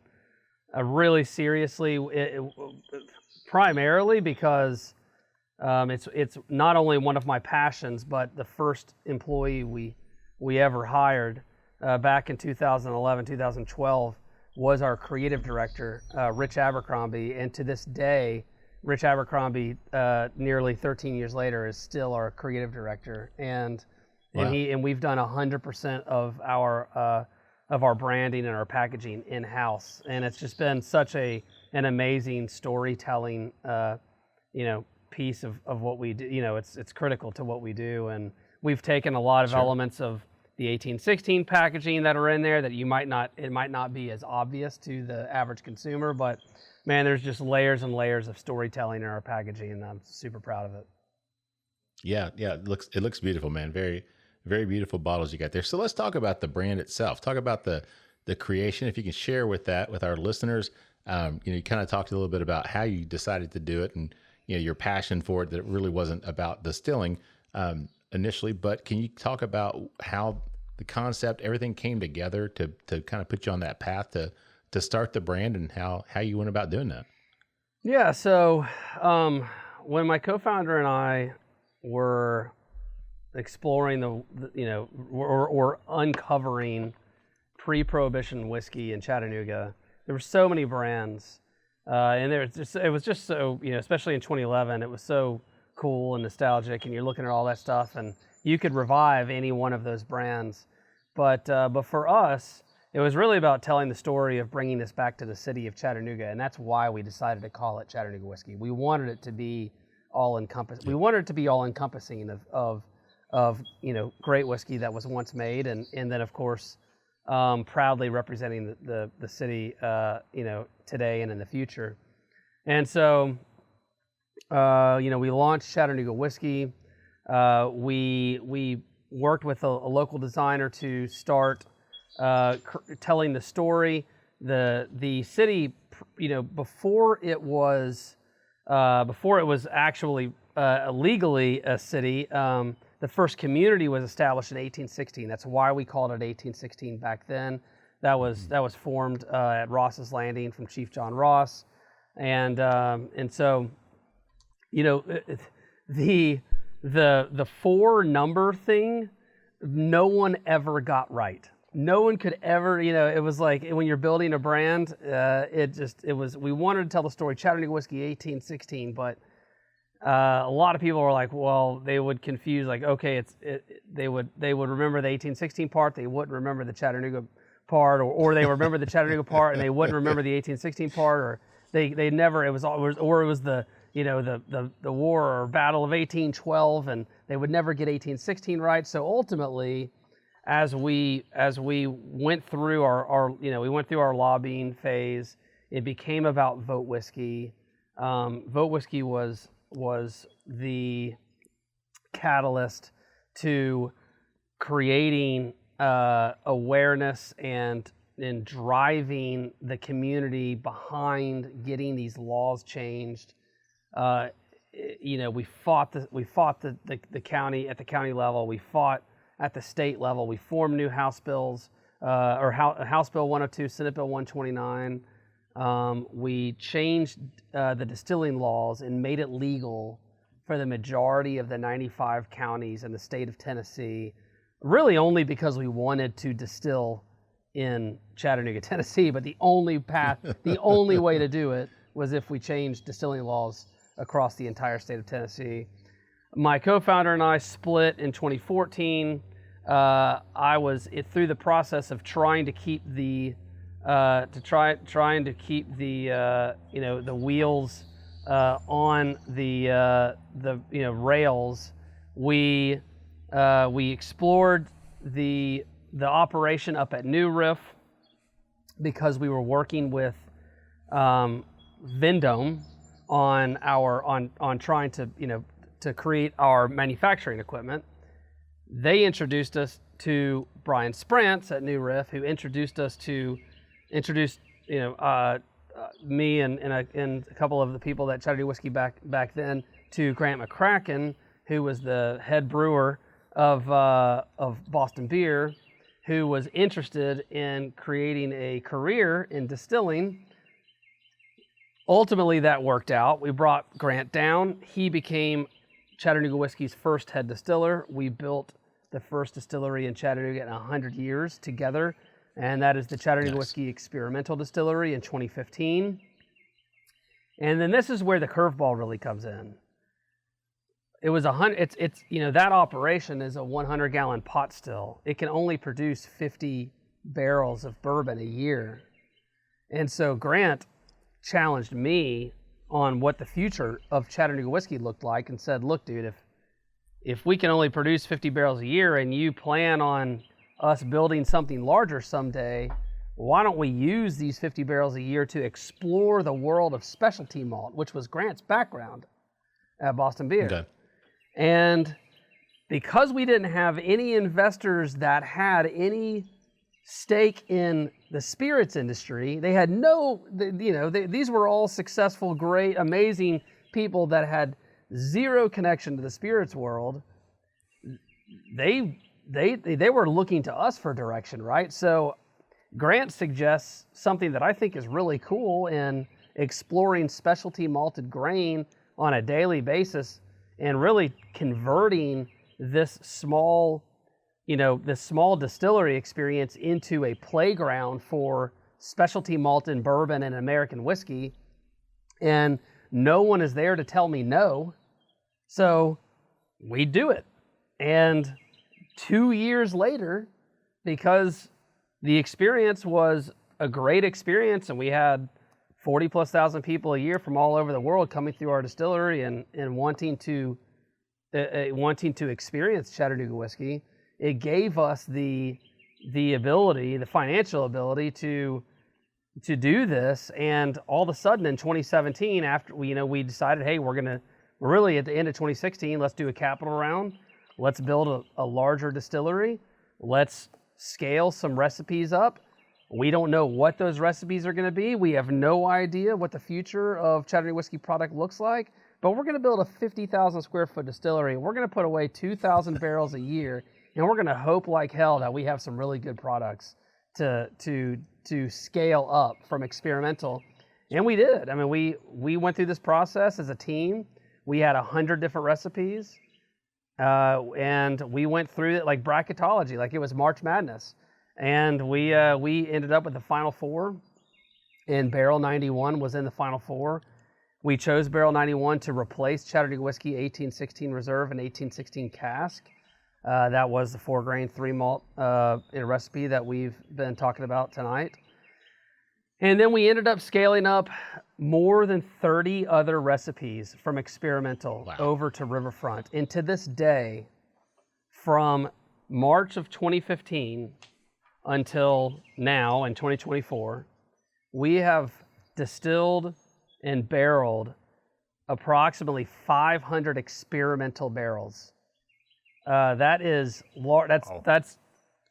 really seriously, primarily because it's not only one of my passions, but the first employee we we ever hired back in 2011, 2012 was our creative director, Rich Abercrombie. And to this day, Rich Abercrombie, nearly 13 years later, is still our creative director. And we've done 100% of our branding and our packaging in-house. And it's just been such an amazing storytelling, piece of what we do. It's critical to what we do. And we've taken a lot of elements of the 1816 packaging that are in there that it might not be as obvious to the average consumer, but man, there's just layers and layers of storytelling in our packaging, and I'm super proud of it. Yeah, it looks beautiful, man. Very, very beautiful bottles you got there. So let's talk about the brand itself. Talk about the creation. If you can share with our listeners, you kind of talked a little bit about how you decided to do it, and your passion for it. That it really wasn't about distilling initially, but can you talk about how the concept, everything came together to kind of put you on that path to start the brand, and how you went about doing that? Yeah. So when my co-founder and I were exploring or uncovering pre-prohibition whiskey in Chattanooga, there were so many brands, and it was just so, especially in 2011, it was so cool and nostalgic, and you're looking at all that stuff, and you could revive any one of those brands. But for us, it was really about telling the story of bringing this back to the city of Chattanooga, and that's why we decided to call it Chattanooga Whiskey. We wanted it to be all-encompassing. We wanted it to be all-encompassing of great whiskey that was once made, and then of course proudly representing the city today and in the future. And so we launched Chattanooga Whiskey. We worked with a local designer to start telling the story. The city, before it was actually legally a city, the first community was established in 1816. That's why we called it 1816 back then. That was formed at Ross's Landing from Chief John Ross, and so the 4 number thing, no one ever got right. No one could ever, it was like when you're building a brand, we wanted to tell the story Chattanooga Whiskey 1816, but a lot of people were like, well, they would confuse, like, okay, they would remember the 1816 part, they wouldn't remember the Chattanooga part, or they remember the Chattanooga part and they wouldn't remember the 1816 part, or they never, it was the the war or battle of 1812, and they would never get 1816 right. So ultimately, as we went through our lobbying phase, it became about Vote Whiskey. Vote Whiskey was the catalyst to creating awareness and driving the community behind getting these laws changed. We fought the county at the county level. We fought at the state level. We formed new House bills, House Bill 102, Senate Bill 129. We changed the distilling laws and made it legal for the majority of the 95 counties in the state of Tennessee, really only because we wanted to distill in Chattanooga, Tennessee, but the only way to do it was if we changed distilling laws across the entire state of Tennessee. My co-founder and I split in 2014. I was through the process of trying to keep the the wheels on the rails. We explored the operation up at New Riff because we were working with Vendome on trying to create our manufacturing equipment. They introduced us to Brian Sprantz at New Riff, who introduced me and a couple of the people at Chattanooga Whiskey back then to Grant McCracken, who was the head brewer of Boston Beer, who was interested in creating a career in distilling. Ultimately, that worked out. We brought Grant down. He became Chattanooga Whiskey's first head distiller. We built the first distillery in Chattanooga in 100 years together, and that is the Chattanooga Whiskey Experimental Distillery in 2015. And then this is where the curveball really comes in. It was it's that operation is a 100-gallon pot still. It can only produce 50 barrels of bourbon a year. And so Grant challenged me on what the future of Chattanooga whiskey looked like and said, look, dude, if we can only produce 50 barrels a year and you plan on us building something larger someday, why don't we use these 50 barrels a year to explore the world of specialty malt, which was Grant's background at Boston Beer. Okay. And because we didn't have any investors that had any stake in the spirits industry, they had these were all successful, great, amazing people that had zero connection to the spirits world. They were looking to us for direction, right? So Grant suggests something that I think is really cool in exploring specialty malted grain on a daily basis and really converting this small distillery experience into a playground for specialty malted bourbon and American whiskey. And no one is there to tell me no. So we do it. And 2 years later, because the experience was a great experience and we had 40,000+ people a year from all over the world coming through our distillery and wanting to experience Chattanooga whiskey, it gave us the ability, the financial ability to do this. And all of a sudden in 2017, after we decided, hey, we're really at the end of 2016, let's do a capital round. Let's build a larger distillery. Let's scale some recipes up. We don't know what those recipes are going to be. We have no idea what the future of Chattanooga whiskey product looks like, but we're going to build a 50,000 square foot distillery. We're going to put away 2,000 barrels a year, and we're going to hope like hell that we have some really good products to scale up from experimental. And we did. I mean, we went through this process as a team. We had 100 different recipes. And we went through it like bracketology, like it was March Madness. And we ended up with the Final Four, and Barrel 91 was in the Final Four. We chose Barrel 91 to replace Chattanooga Whiskey 1816 Reserve and 1816 Cask. That was the 4-grain 3-malt in a recipe that we've been talking about tonight. And then we ended up scaling up more than 30 other recipes from experimental over to Riverfront. And to this day, from March of 2015 until now in 2024, we have distilled and barreled approximately 500 experimental barrels. That's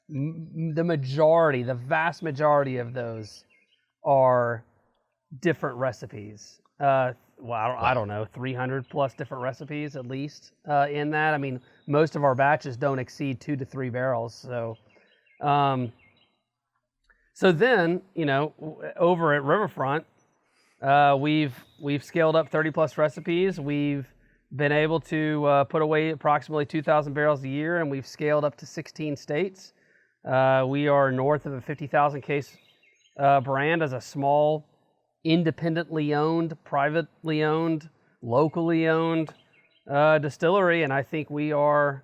the vast majority of those are different recipes. I don't know, 300 plus different recipes at least in that. I mean, most of our batches don't exceed 2 to 3 barrels. So, then, over at Riverfront, we've scaled up 30 plus recipes. We've been able to put away approximately 2,000 barrels a year, and we've scaled up to 16 states. We are north of a 50,000 case brand as a small, independently owned, privately owned, locally owned distillery, and I think we're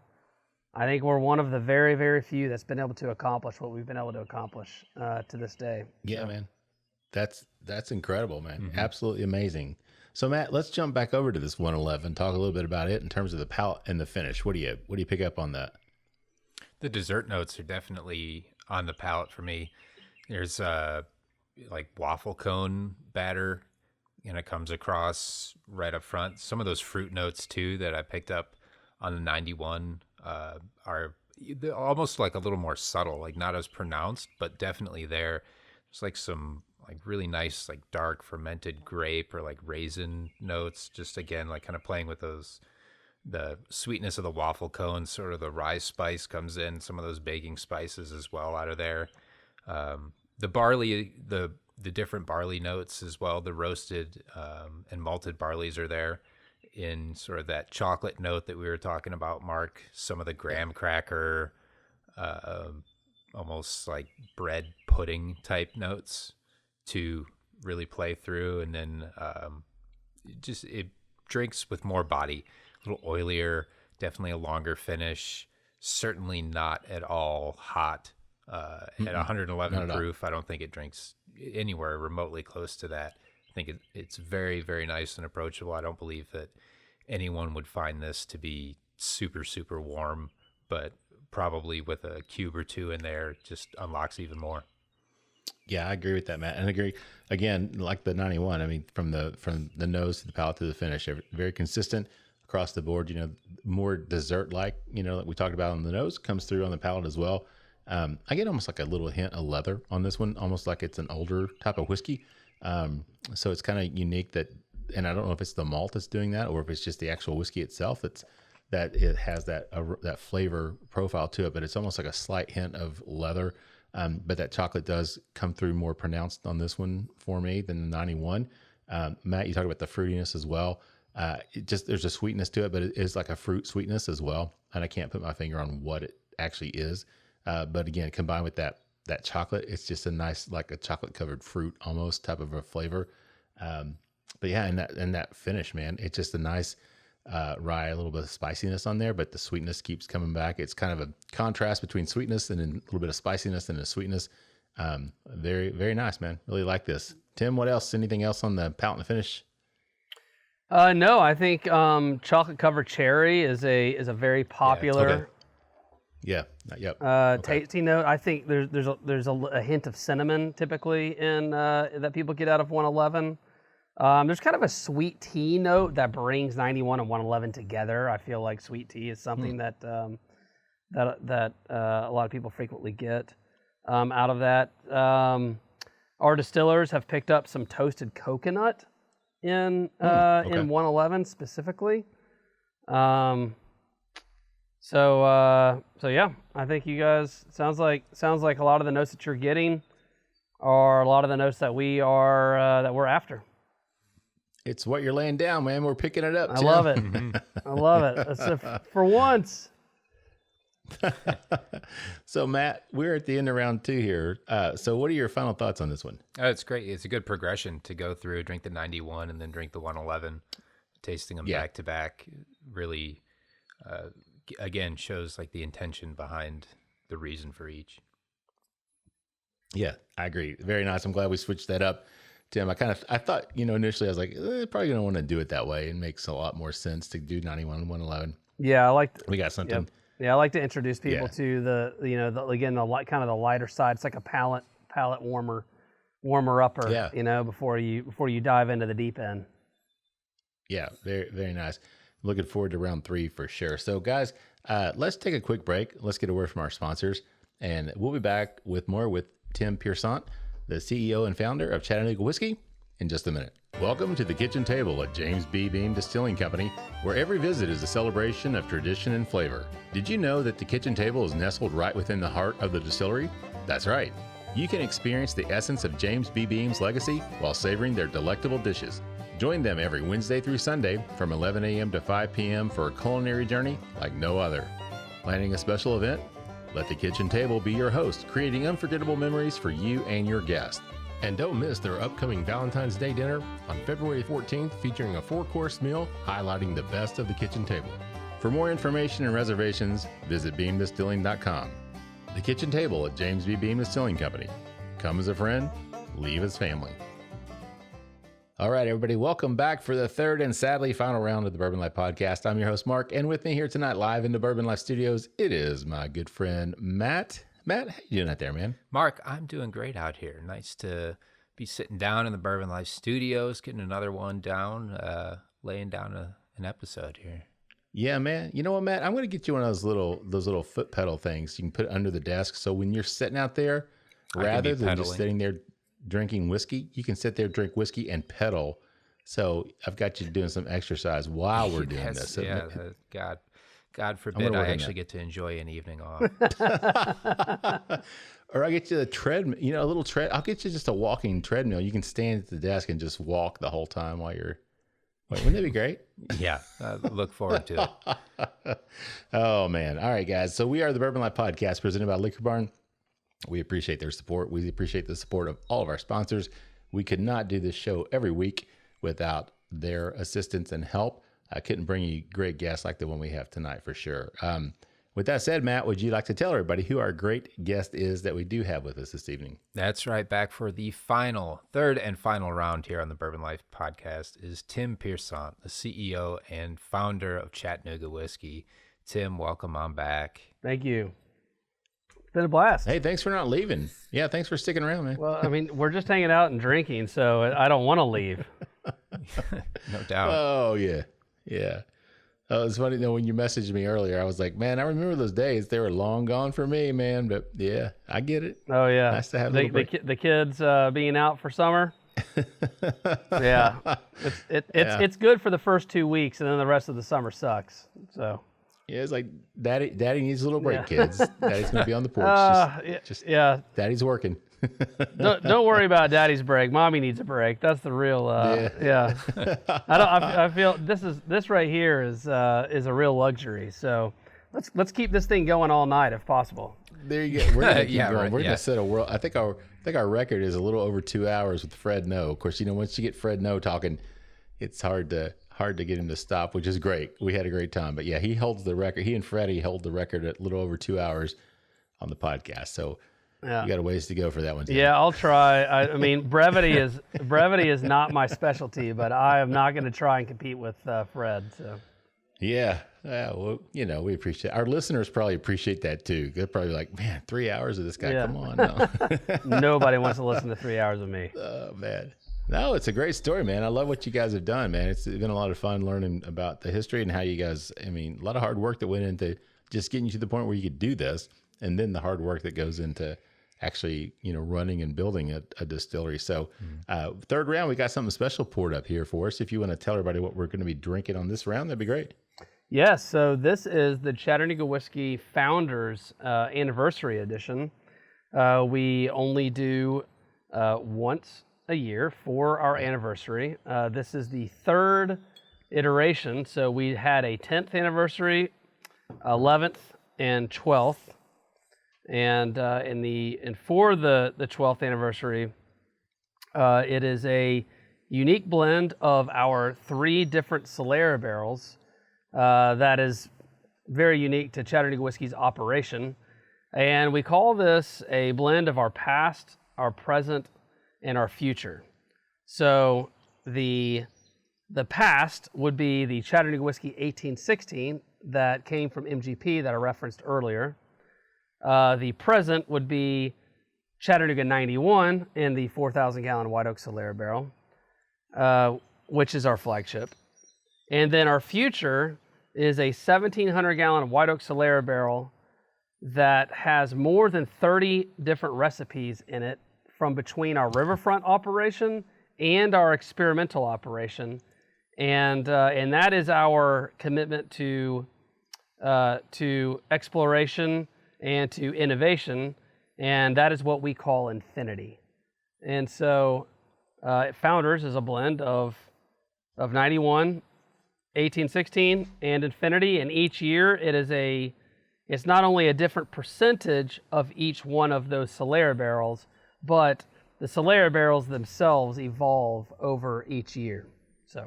one of the very, very few that's been able to accomplish what we've been able to accomplish to this day. Yeah, man, that's incredible, man. Mm-hmm. Absolutely amazing. So Matt, let's jump back over to this 111. Talk a little bit about it in terms of the palate and the finish. What do you pick up on that? The dessert notes are definitely on the palate for me. There's like waffle cone batter, and it comes across right up front. Some of those fruit notes too that I picked up on the 91 are almost like a little more subtle, like not as pronounced, but definitely there. There's like some like really nice like dark fermented grape or like raisin notes. Just again, like kind of playing with the sweetness of the waffle cone, sort of the rye spice comes in, some of those baking spices as well out of there. The barley, the different barley notes as well, the roasted and malted barleys are there. in sort of that chocolate note that we were talking about, Mark. Some of the graham cracker, almost like bread pudding type notes to really play through. And then it drinks with more body, a little oilier, definitely a longer finish, certainly not at all hot. At 111 proof, I don't think it drinks anywhere remotely close to that. I think it's very, very nice and approachable. I don't believe that anyone would find this to be super, super warm, but probably with a cube or two in there, just unlocks even more. Yeah, I agree with that, Matt. And I agree, again, like the 91, I mean, from the nose to the palate to the finish, very consistent across the board, more dessert-like, like we talked about on the nose, comes through on the palate as well. I get almost like a little hint of leather on this one, almost like it's an older type of whiskey. So it's kind of unique and I don't know if it's the malt that's doing that or if it's just the actual whiskey itself that it has that flavor profile to it, but it's almost like a slight hint of leather. But that chocolate does come through more pronounced on this one for me than the 91. Matt, you talked about the fruitiness as well. There's a sweetness to it, but it is like a fruit sweetness as well. And I can't put my finger on what it actually is. But again, combined with that chocolate, it's just a nice, like a chocolate covered fruit almost type of a flavor. But yeah, and that finish, man, it's just a nice rye, a little bit of spiciness on there, but the sweetness keeps coming back. It's kind of a contrast between sweetness and a little bit of spiciness and a sweetness. Very, very nice, man. Really like this. Tim, what else? Anything else on the palate and the finish? No, I think chocolate covered cherry is a very popular. Yeah, okay. Yeah. Yep. Tasty note. I think there's a hint of cinnamon typically in that people get out of 111. There's kind of a sweet tea note that brings 91 and 111 together. I feel like sweet tea is something that a lot of people frequently get out of that. Our distillers have picked up some toasted coconut in 111 specifically. So yeah, I think you guys sounds like a lot of the notes that you're getting are a lot of the notes that we're after. It's what you're laying down, man. We're picking it up. I love it. I love it. For once. So Matt, we're at the end of round 2 here. So what are your final thoughts on this one? Oh, it's great. It's a good progression to go through, drink the 91 and then drink the 111, tasting them back to back. Really, again, shows like the intention behind the reason for each. Yeah, I agree. Very nice. I'm glad we switched that up. Tim, I thought, initially I was like, probably going to want to do it that way. It makes a lot more sense to do 91 and 111. Yeah, we got something. Yep. Yeah, I like to introduce people to the kind of the lighter side. It's like a palate warmer upper, before you dive into the deep end. Yeah, very, very nice. Looking forward to round 3 for sure. So guys, let's take a quick break. Let's get a word from our sponsors, and we'll be back with more with Tim Piersant, the CEO and founder of Chattanooga Whiskey, in just a minute. Welcome to the kitchen table at James B. Beam Distilling Company, where every visit is a celebration of tradition and flavor. Did you know that the kitchen table is nestled right within the heart of the distillery? That's right. You can experience the essence of James B. Beam's legacy while savoring their delectable dishes. Join them every Wednesday through Sunday from 11 a.m. to 5 p.m. for a culinary journey like no other. Planning a special event? Let the kitchen table be your host, creating unforgettable memories for you and your guests. And don't miss their upcoming Valentine's Day dinner on February 14th, featuring a 4-course meal highlighting the best of the kitchen table. For more information and reservations, visit beamdistilling.com. The kitchen table at James B. Beam Distilling Company. Come as a friend, leave as family. All right, everybody, welcome back for the third and sadly final round of the Bourbon Life Podcast. I'm your host, Mark, and with me here tonight, live in the Bourbon Life Studios, it is my good friend, Matt. Matt, how you doing out there, man? Mark, I'm doing great out here. Nice to be sitting down in the Bourbon Life Studios, getting another one down, laying down an episode here. Yeah, man. You know what, Matt? I'm going to get you one of those little foot pedal things. You can put it under the desk, so when you're sitting out there, rather than just sitting there drinking whiskey, you can sit there, drink whiskey, and pedal. So I've got you doing some exercise while we're doing this. Yeah, God forbid I actually get to enjoy an evening off. Or I get you a treadmill, a little tread. I'll get you just a walking treadmill. You can stand at the desk and just walk the whole time while Wouldn't that be great? Yeah, look forward to it. Oh, man. All right, guys. So we are the Bourbon Life Podcast presented by Liquor Barn. We appreciate their support. We appreciate the support of all of our sponsors. We could not do this show every week without their assistance and help. I couldn't bring you great guests like the one we have tonight for sure. With that said, Matt, would you like to tell everybody who our great guest is that we do have with us this evening? That's right. Back for the third and final round here on the Bourbon Life Podcast is Tim Piersant, the CEO and founder of Chattanooga Whiskey. Tim, welcome on back. Thank you. It's been a blast. Hey, thanks for not leaving. Yeah, thanks for sticking around, man. Well, I mean, we're just hanging out and drinking, so I don't want to leave. No doubt. Oh, yeah. Yeah. Oh, it's funny though, when you messaged me earlier, I was like, man, I remember those days. They were long gone for me, man. But yeah, I get it. Oh, yeah. Nice to have a little break. The kids being out for summer. Yeah. It's good for the first 2 weeks, and then the rest of the summer sucks. So. Yeah, it's like daddy needs a little break, kids. Daddy's gonna be on the porch. Just daddy's working. Don't worry about daddy's break. Mommy needs a break. That's the real. Yeah. I feel this right here is a real luxury. So let's keep this thing going all night if possible. There you go. We're gonna keep going. Right, we're gonna set a world. I think our record is a little over 2 hours with Fred No. Of course, once you get Fred No talking, it's hard to get him to stop, which is great. We had a great time. But yeah, he holds the record. He and Freddie hold the record at a little over 2 hours on the podcast. So you got a ways to go for that one too. Yeah, I'll try. I mean, brevity is not my specialty, but I am not going to try and compete with Fred. So. Yeah. Well, we appreciate our listeners probably appreciate that too. They're probably like, man, 3 hours of this guy. Yeah. Come on. No. Nobody wants to listen to 3 hours of me. Oh, man. No, it's a great story, man. I love what you guys have done, man. It's been a lot of fun learning about the history and how you guys, a lot of hard work that went into just getting you to the point where you could do this. And then the hard work that goes into actually, running and building a distillery. So third round, we got something special poured up here for us. If you want to tell everybody what we're going to be drinking on this round, that'd be great. Yes. So this is the Chattanooga Whiskey Founders Anniversary Edition. We only do once a year for our anniversary. This is the third iteration. So we had a 10th anniversary, 11th, and 12th. And for the 12th anniversary, it is a unique blend of our 3 different Solera barrels that is very unique to Chattanooga Whiskey's operation. And we call this a blend of our past, our present, and our future. So the past would be the Chattanooga Whiskey 1816 that came from MGP that I referenced earlier. The present would be Chattanooga 91 in the 4,000-gallon White Oak Solera barrel, which is our flagship. And then our future is a 1,700-gallon White Oak Solera barrel that has more than 30 different recipes in it from between our riverfront operation and our experimental operation. And that is our commitment to exploration and to innovation, and that is what we call Infinity. And so Founders is a blend of 91, 1816, and Infinity, and each year it's not only a different percentage of each one of those Solera barrels, but the Solera barrels themselves evolve over each year. So,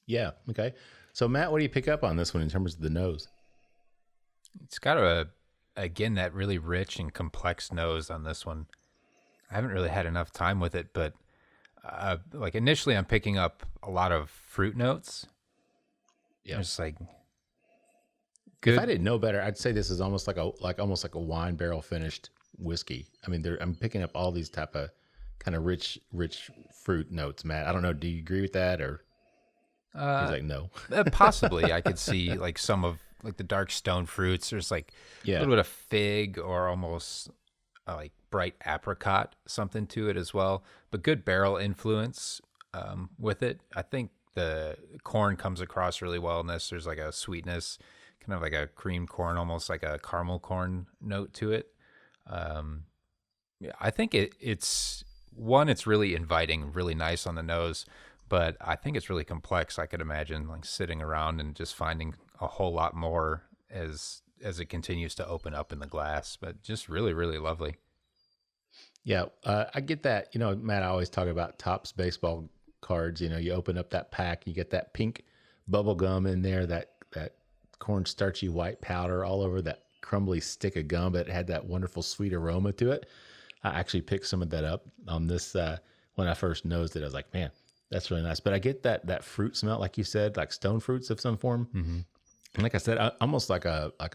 yeah, okay. So Matt, what do you pick up on this one in terms of the nose? It's got again, that really rich and complex nose on this one. I haven't really had enough time with it, but initially I'm picking up a lot of fruit notes. Yeah. It's like good. If I didn't know better, I'd say this is almost like a wine barrel finished whiskey. I'm picking up all these type of kind of rich fruit notes, Matt. I don't know. Do you agree with that, or he's like, no? Possibly. I could see like some of like the dark stone fruits. There's like a little bit of fig or almost like bright apricot something to it as well. But good barrel influence with it. I think the corn comes across really well in this. There's like a sweetness, kind of like a cream corn, almost like a caramel corn note to it. I think it's really inviting, really nice on the nose, but I think it's really complex. I could imagine like sitting around and just finding a whole lot more as it continues to open up in the glass, but just really, really lovely. Yeah, I get that. You know, Matt, I always talk about Topps baseball cards. You know, you open up that pack, you get that pink bubble gum in there, that cornstarchy white powder all over that crumbly stick of gum, but it had that wonderful sweet aroma to it. I actually picked some of that up on this when I first nosed it. I was like, man, that's really nice. But I get that fruit smell, like you said, like stone fruits of some form. Mm-hmm. And like I said, almost like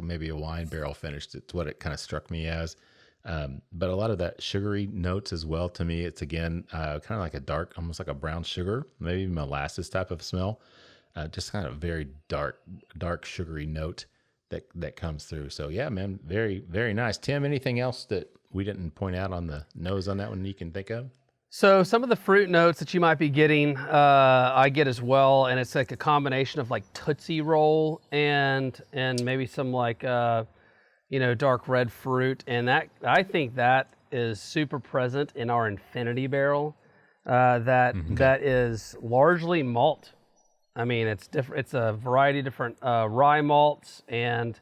maybe a wine barrel finish. It's what it kind of struck me as. But a lot of that sugary notes as well. To me, it's again kind of like a dark, almost like a brown sugar, maybe molasses type of smell. Just kind of very dark sugary note that comes through. So yeah, man, very, very nice. Tim, anything else that we didn't point out on the nose on that one you can think of? So some of the fruit notes that you might be getting, I get as well, and it's like a combination of like Tootsie Roll and maybe some like dark red fruit, and that I think that is super present in our Infinity Barrel. That is largely malt. I mean, it's different. It's a variety of different rye malts and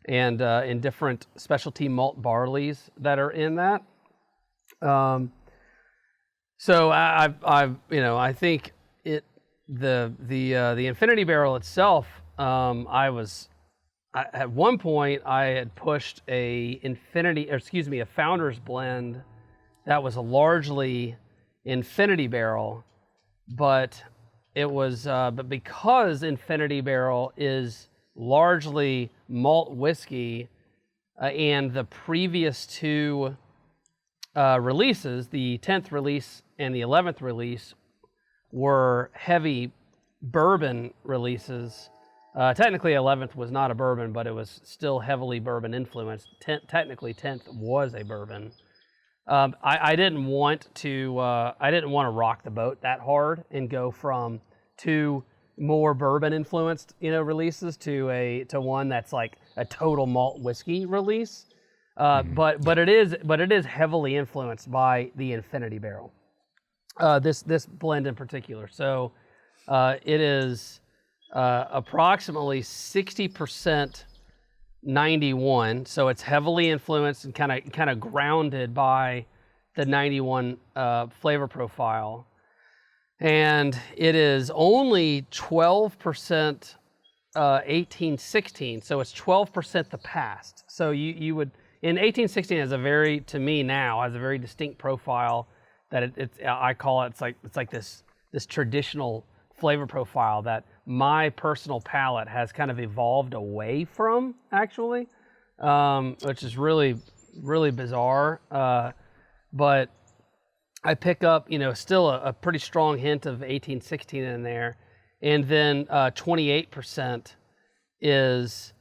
in different specialty malt barleys that are in that. So I think the Infinity Barrel itself. At one point I had pushed a Founder's Blend that was a largely Infinity Barrel, but because Infinity Barrel is largely malt whiskey, and the previous two releases, the 10th release and the 11th release, were heavy bourbon releases. Technically 11th was not a bourbon, but it was still heavily bourbon influenced. Technically 10th was a bourbon. I didn't want to rock the boat that hard and go from two more bourbon influenced releases to one that's like a total malt whiskey release. But it is heavily influenced by the Infinity Barrel. This blend in particular. So it is approximately 60% 91. So it's heavily influenced and kind of grounded by the 91 flavor profile. And it is only 12% 1816. So it's 12% the past. So you would, in 1816 has a very distinct profile that I call it, it's like this traditional flavor profile that my personal palate has kind of evolved away from, actually, which is really, really bizarre. But I pick up, still a pretty strong hint of 1816 in there, and then 28% is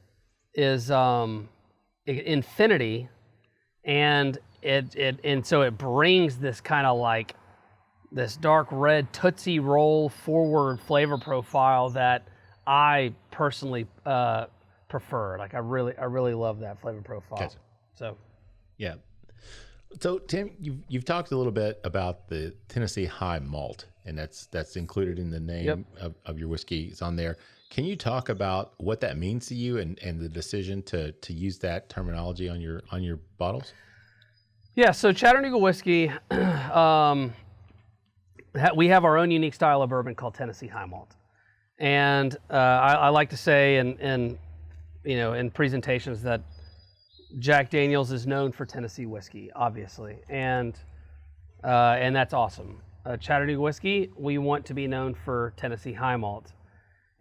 Infinity, and so it brings this kind of like this dark red Tootsie Roll forward flavor profile that I personally prefer. Like I really love that flavor profile. Gotcha. So, yeah. So Tim, you've talked a little bit about the Tennessee High Malt, and that's included in the name of your whiskey. It's on there. Can you talk about what that means to you and the decision to use that terminology on your bottles? Yeah. So Chattanooga Whiskey, we have our own unique style of bourbon called Tennessee High Malt, and I like to say in presentations that Jack Daniel's is known for Tennessee whiskey, obviously, and that's awesome. Chattanooga Whiskey, we want to be known for Tennessee High Malt,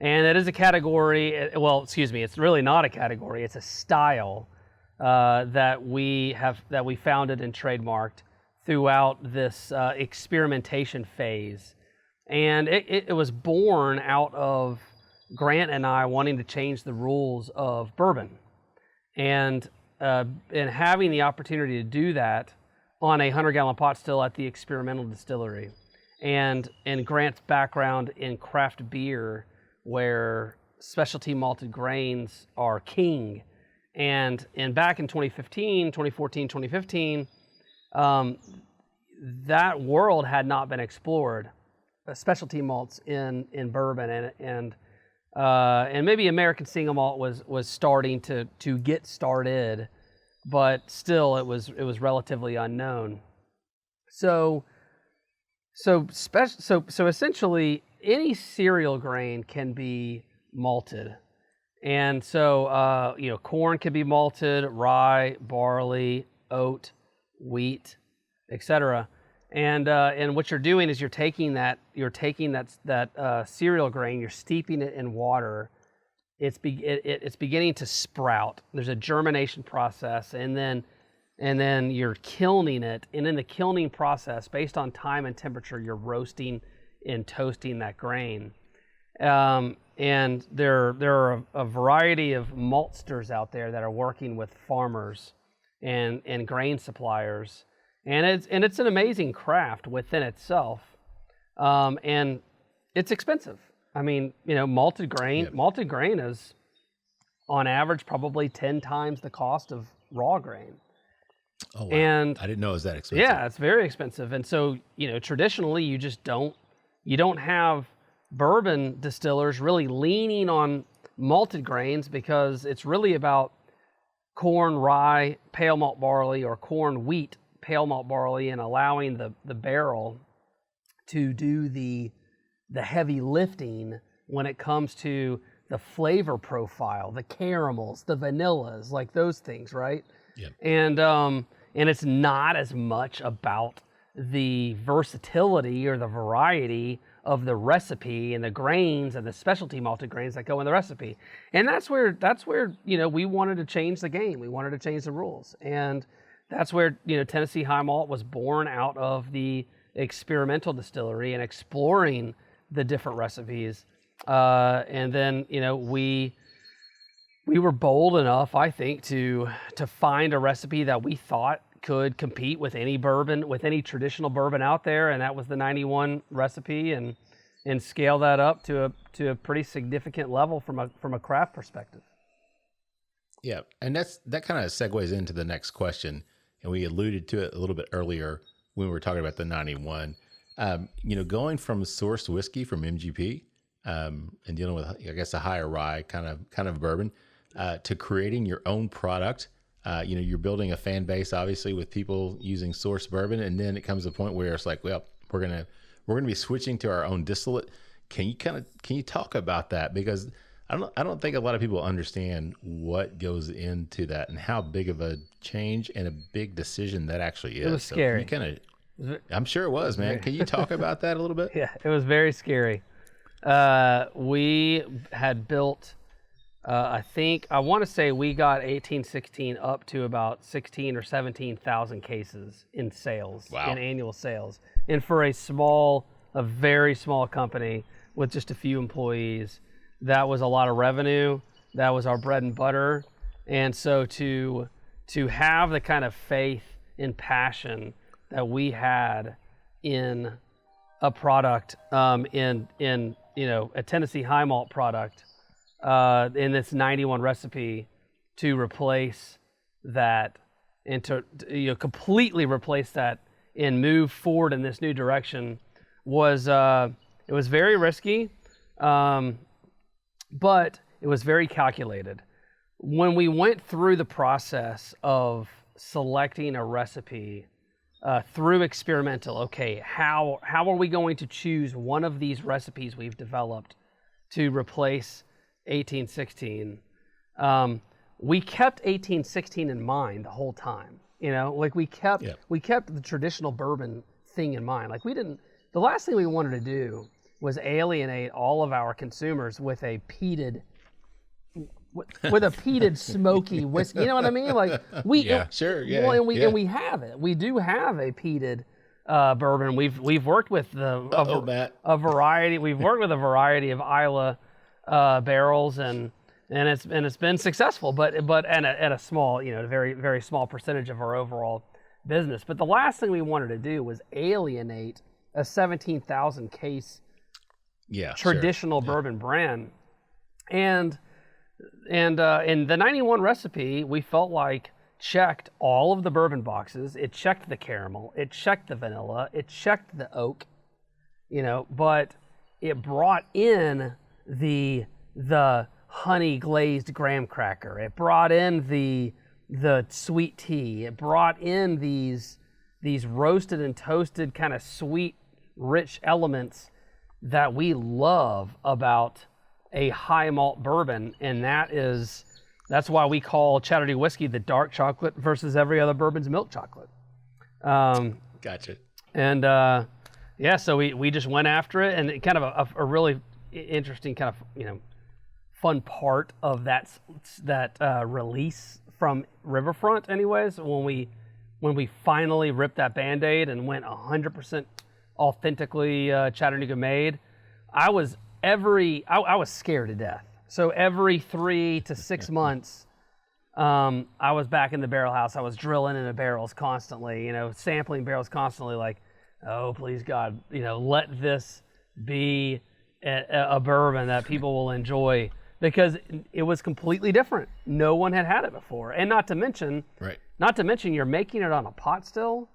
and it is a category. Well, excuse me, it's really not a category. It's a style that we founded and trademarked throughout this experimentation phase, and it was born out of Grant and I wanting to change the rules of bourbon, and having the opportunity to do that on a 100-gallon pot still at the experimental distillery, and Grant's background in craft beer, where specialty malted grains are king, and back in 2015, that world had not been explored specialty malts in bourbon, and maybe American single malt was starting to get started, but still it was relatively unknown. So essentially any cereal grain can be malted. And so, corn can be malted, rye, barley, oat, wheat, etc. And what you're doing is you're taking that cereal grain, you're steeping it in water. It's beginning to sprout. There's a germination process, and then you're kilning it. And in the kilning process, based on time and temperature, you're roasting and toasting that grain. And there are a variety of maltsters out there that are working with farmers and grain suppliers, and it's an amazing craft within itself, and it's expensive. I mean, malted grain is on average probably 10 times the cost of raw grain. Oh, wow. And I didn't know it was that expensive. Yeah, it's very expensive, and so traditionally you don't have bourbon distillers really leaning on malted grains, because it's really about corn, rye, pale malt barley, or corn, wheat, pale malt barley, and allowing the barrel to do the heavy lifting when it comes to the flavor profile, the caramels, the vanillas, like those things, right? Yep. And it's not as much about the versatility or the variety of the recipe and the grains and the specialty malted grains that go in the recipe. And that's where we wanted to change the game. We wanted to change the rules. And that's where Tennessee High Malt was born out of the experimental distillery and exploring the different recipes. And then we were bold enough, I think, to find a recipe that we thought could compete with any bourbon, with any traditional bourbon out there, and that was the 91 recipe, and scale that up to a pretty significant level from a craft perspective. Yeah, and that kind of segues into the next question, and we alluded to it a little bit earlier when we were talking about the 91. Going from sourced whiskey from MGP and dealing with, I guess, a higher rye kind of bourbon to creating your own product. You're building a fan base, obviously, with people using sourced bourbon, and then it comes to a point where it's like, well, we're gonna be switching to our own distillate. Can you talk about that? Because I don't think a lot of people understand what goes into that and how big of a change and a big decision that actually is. It was scary. I'm sure it was, man. Can you talk about that a little bit? Yeah, it was very scary. We had built. I want to say we got 1816 up to about 16 or 17,000 cases in sales, wow, in annual sales. And for a very small company with just a few employees, that was a lot of revenue. That was our bread and butter. And so to have the kind of faith and passion that we had in a product, in a Tennessee High Malt product, in this 91 recipe, to replace that and to completely replace that and move forward in this new direction was it was very risky, but it was very calculated. When we went through the process of selecting a recipe through experimental, okay, how are we going to choose one of these recipes we've developed to replace 1816? We kept 1816 in mind the whole time. We kept the traditional bourbon thing in mind. The last thing we wanted to do was alienate all of our consumers with a peated smoky whiskey. You know what I mean? Sure, yeah. Well, and we have it. We do have a peated bourbon. We've worked with a variety. We've worked with a variety of Isla barrels, and it's been successful, but at a small, a very, very small percentage of our overall business. But the last thing we wanted to do was alienate a 17,000 case traditional bourbon brand. And in the 91 recipe, we felt like checked all of the bourbon boxes. It checked the caramel, it checked the vanilla, it checked the oak, but it brought in the honey glazed graham cracker. It brought in the sweet tea. It brought in these roasted and toasted kind of sweet, rich elements that we love about a high malt bourbon, and that's why we call Chattanooga whiskey the dark chocolate versus every other bourbon's milk chocolate. Gotcha. And so we just went after it, and it kind of a really interesting kind of fun part of that release from Riverfront, anyways. When we finally ripped that Band-Aid and went 100% authentically Chattanooga made, I was scared to death. So every 3 to 6 months, I was back in the barrel house. I was drilling into barrels constantly, sampling barrels constantly, like, oh, please God, let this be a bourbon that people will enjoy, because it was completely different. No one had it before. And not to mention you're making it on a pot still,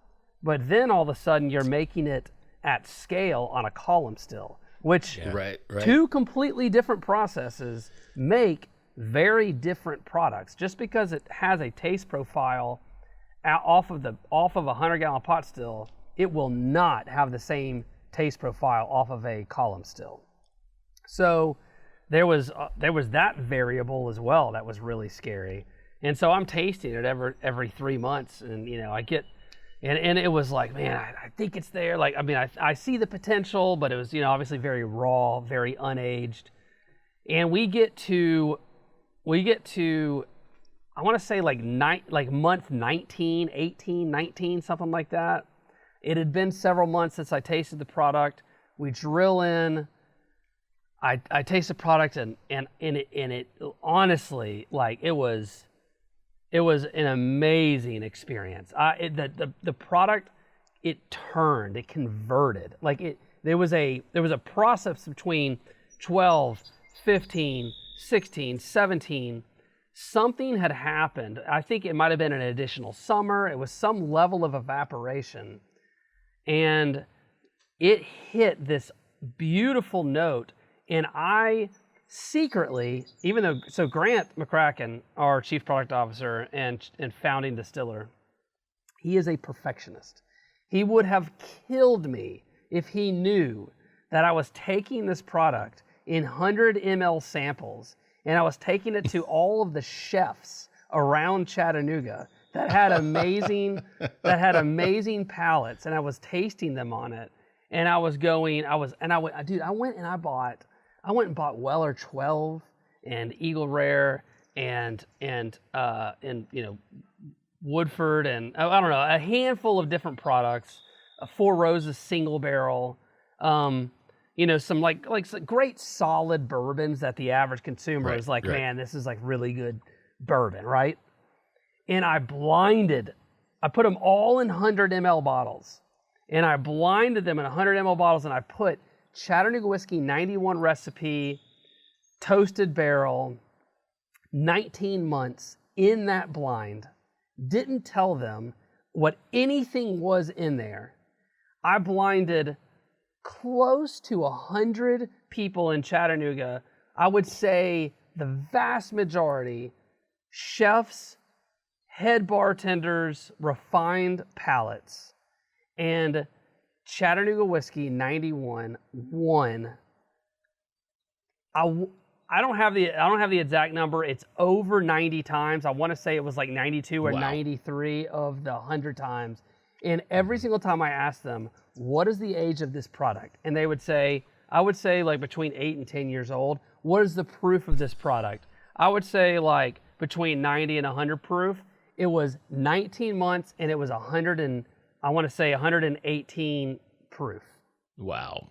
but then all of a sudden you're making it at scale on a column still, which two completely different processes make very different products. Just because it has a taste profile off of a 100-gallon pot still, it will not have the same taste profile off of a column still. So there was that variable as well that was really scary. And so I'm tasting it every 3 months, and I get, and it was like, man, I think it's there. Like, I mean, I see the potential, but it was obviously very raw, very unaged. And we get to I want to say like month 19, 18, 19, something like that. It had been several months since I tasted the product. We drill in. I taste the product, and it honestly, like, it was an amazing experience. The product, it converted. Like, there was a process between 12, 15, 16, 17. Something had happened. I think it might have been an additional summer. It was some level of evaporation, and it hit this beautiful note. And I secretly, so Grant McCracken, our chief product officer and founding distiller, he is a perfectionist. He would have killed me if he knew that I was taking this product in 100 ml samples, and I was taking it to all of the chefs around Chattanooga that had amazing palates, and I was tasting them on it. And I went and bought Weller 12 and Eagle Rare and Woodford, and I don't know, a handful of different products, a Four Roses single barrel, some like some great solid bourbons that the average consumer is like, man, this is like really good bourbon, right? And I put them all in 100 ml bottles, and I blinded them in 100 ml bottles, and I put Chattanooga Whiskey 91 recipe, toasted barrel, 19 months in that blind. Didn't tell them what anything was in there. I blinded close to 100 people in Chattanooga. I would say the vast majority, chefs, head bartenders, refined palates, and Chattanooga Whiskey 91 won. I don't have the exact number. It's over 90 times. I want to say it was like 92 or 93 of the 100 times. And every single time I asked them, what is the age of this product? And they would say, I would say like between 8 and 10 years old. What is the proof of this product? I would say like between 90 and 100 proof. It was 19 months, and it was 118 proof. Wow.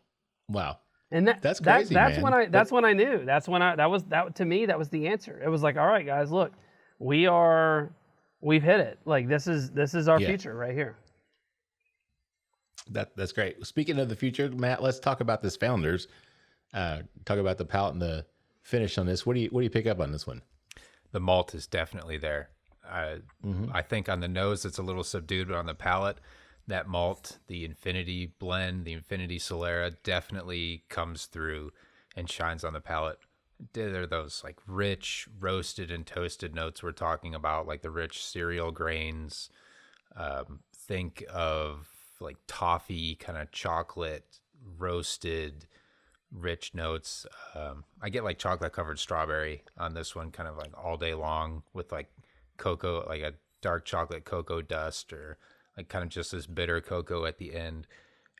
And that's crazy, that's man. That's when I knew. To me, that was the answer. It was like, all right, guys, look, we've hit it. Like, this is our future right here. That's great. Speaking of the future, Matt, let's talk about this Founders. Talk about the palate and the finish on this. What do you pick up on this one? The malt is definitely there. I think on the nose it's a little subdued, but on the palate, that malt, the Infinity blend, the Infinity Solera definitely comes through and shines on the palate. There are those like rich roasted and toasted notes we're talking about, like the rich cereal grains. Think of like toffee, kind of chocolate, roasted, rich notes. I get like chocolate covered strawberry on this one, kind of like all day long, with like cocoa, like a dark chocolate cocoa dust, or like kind of just this bitter cocoa at the end.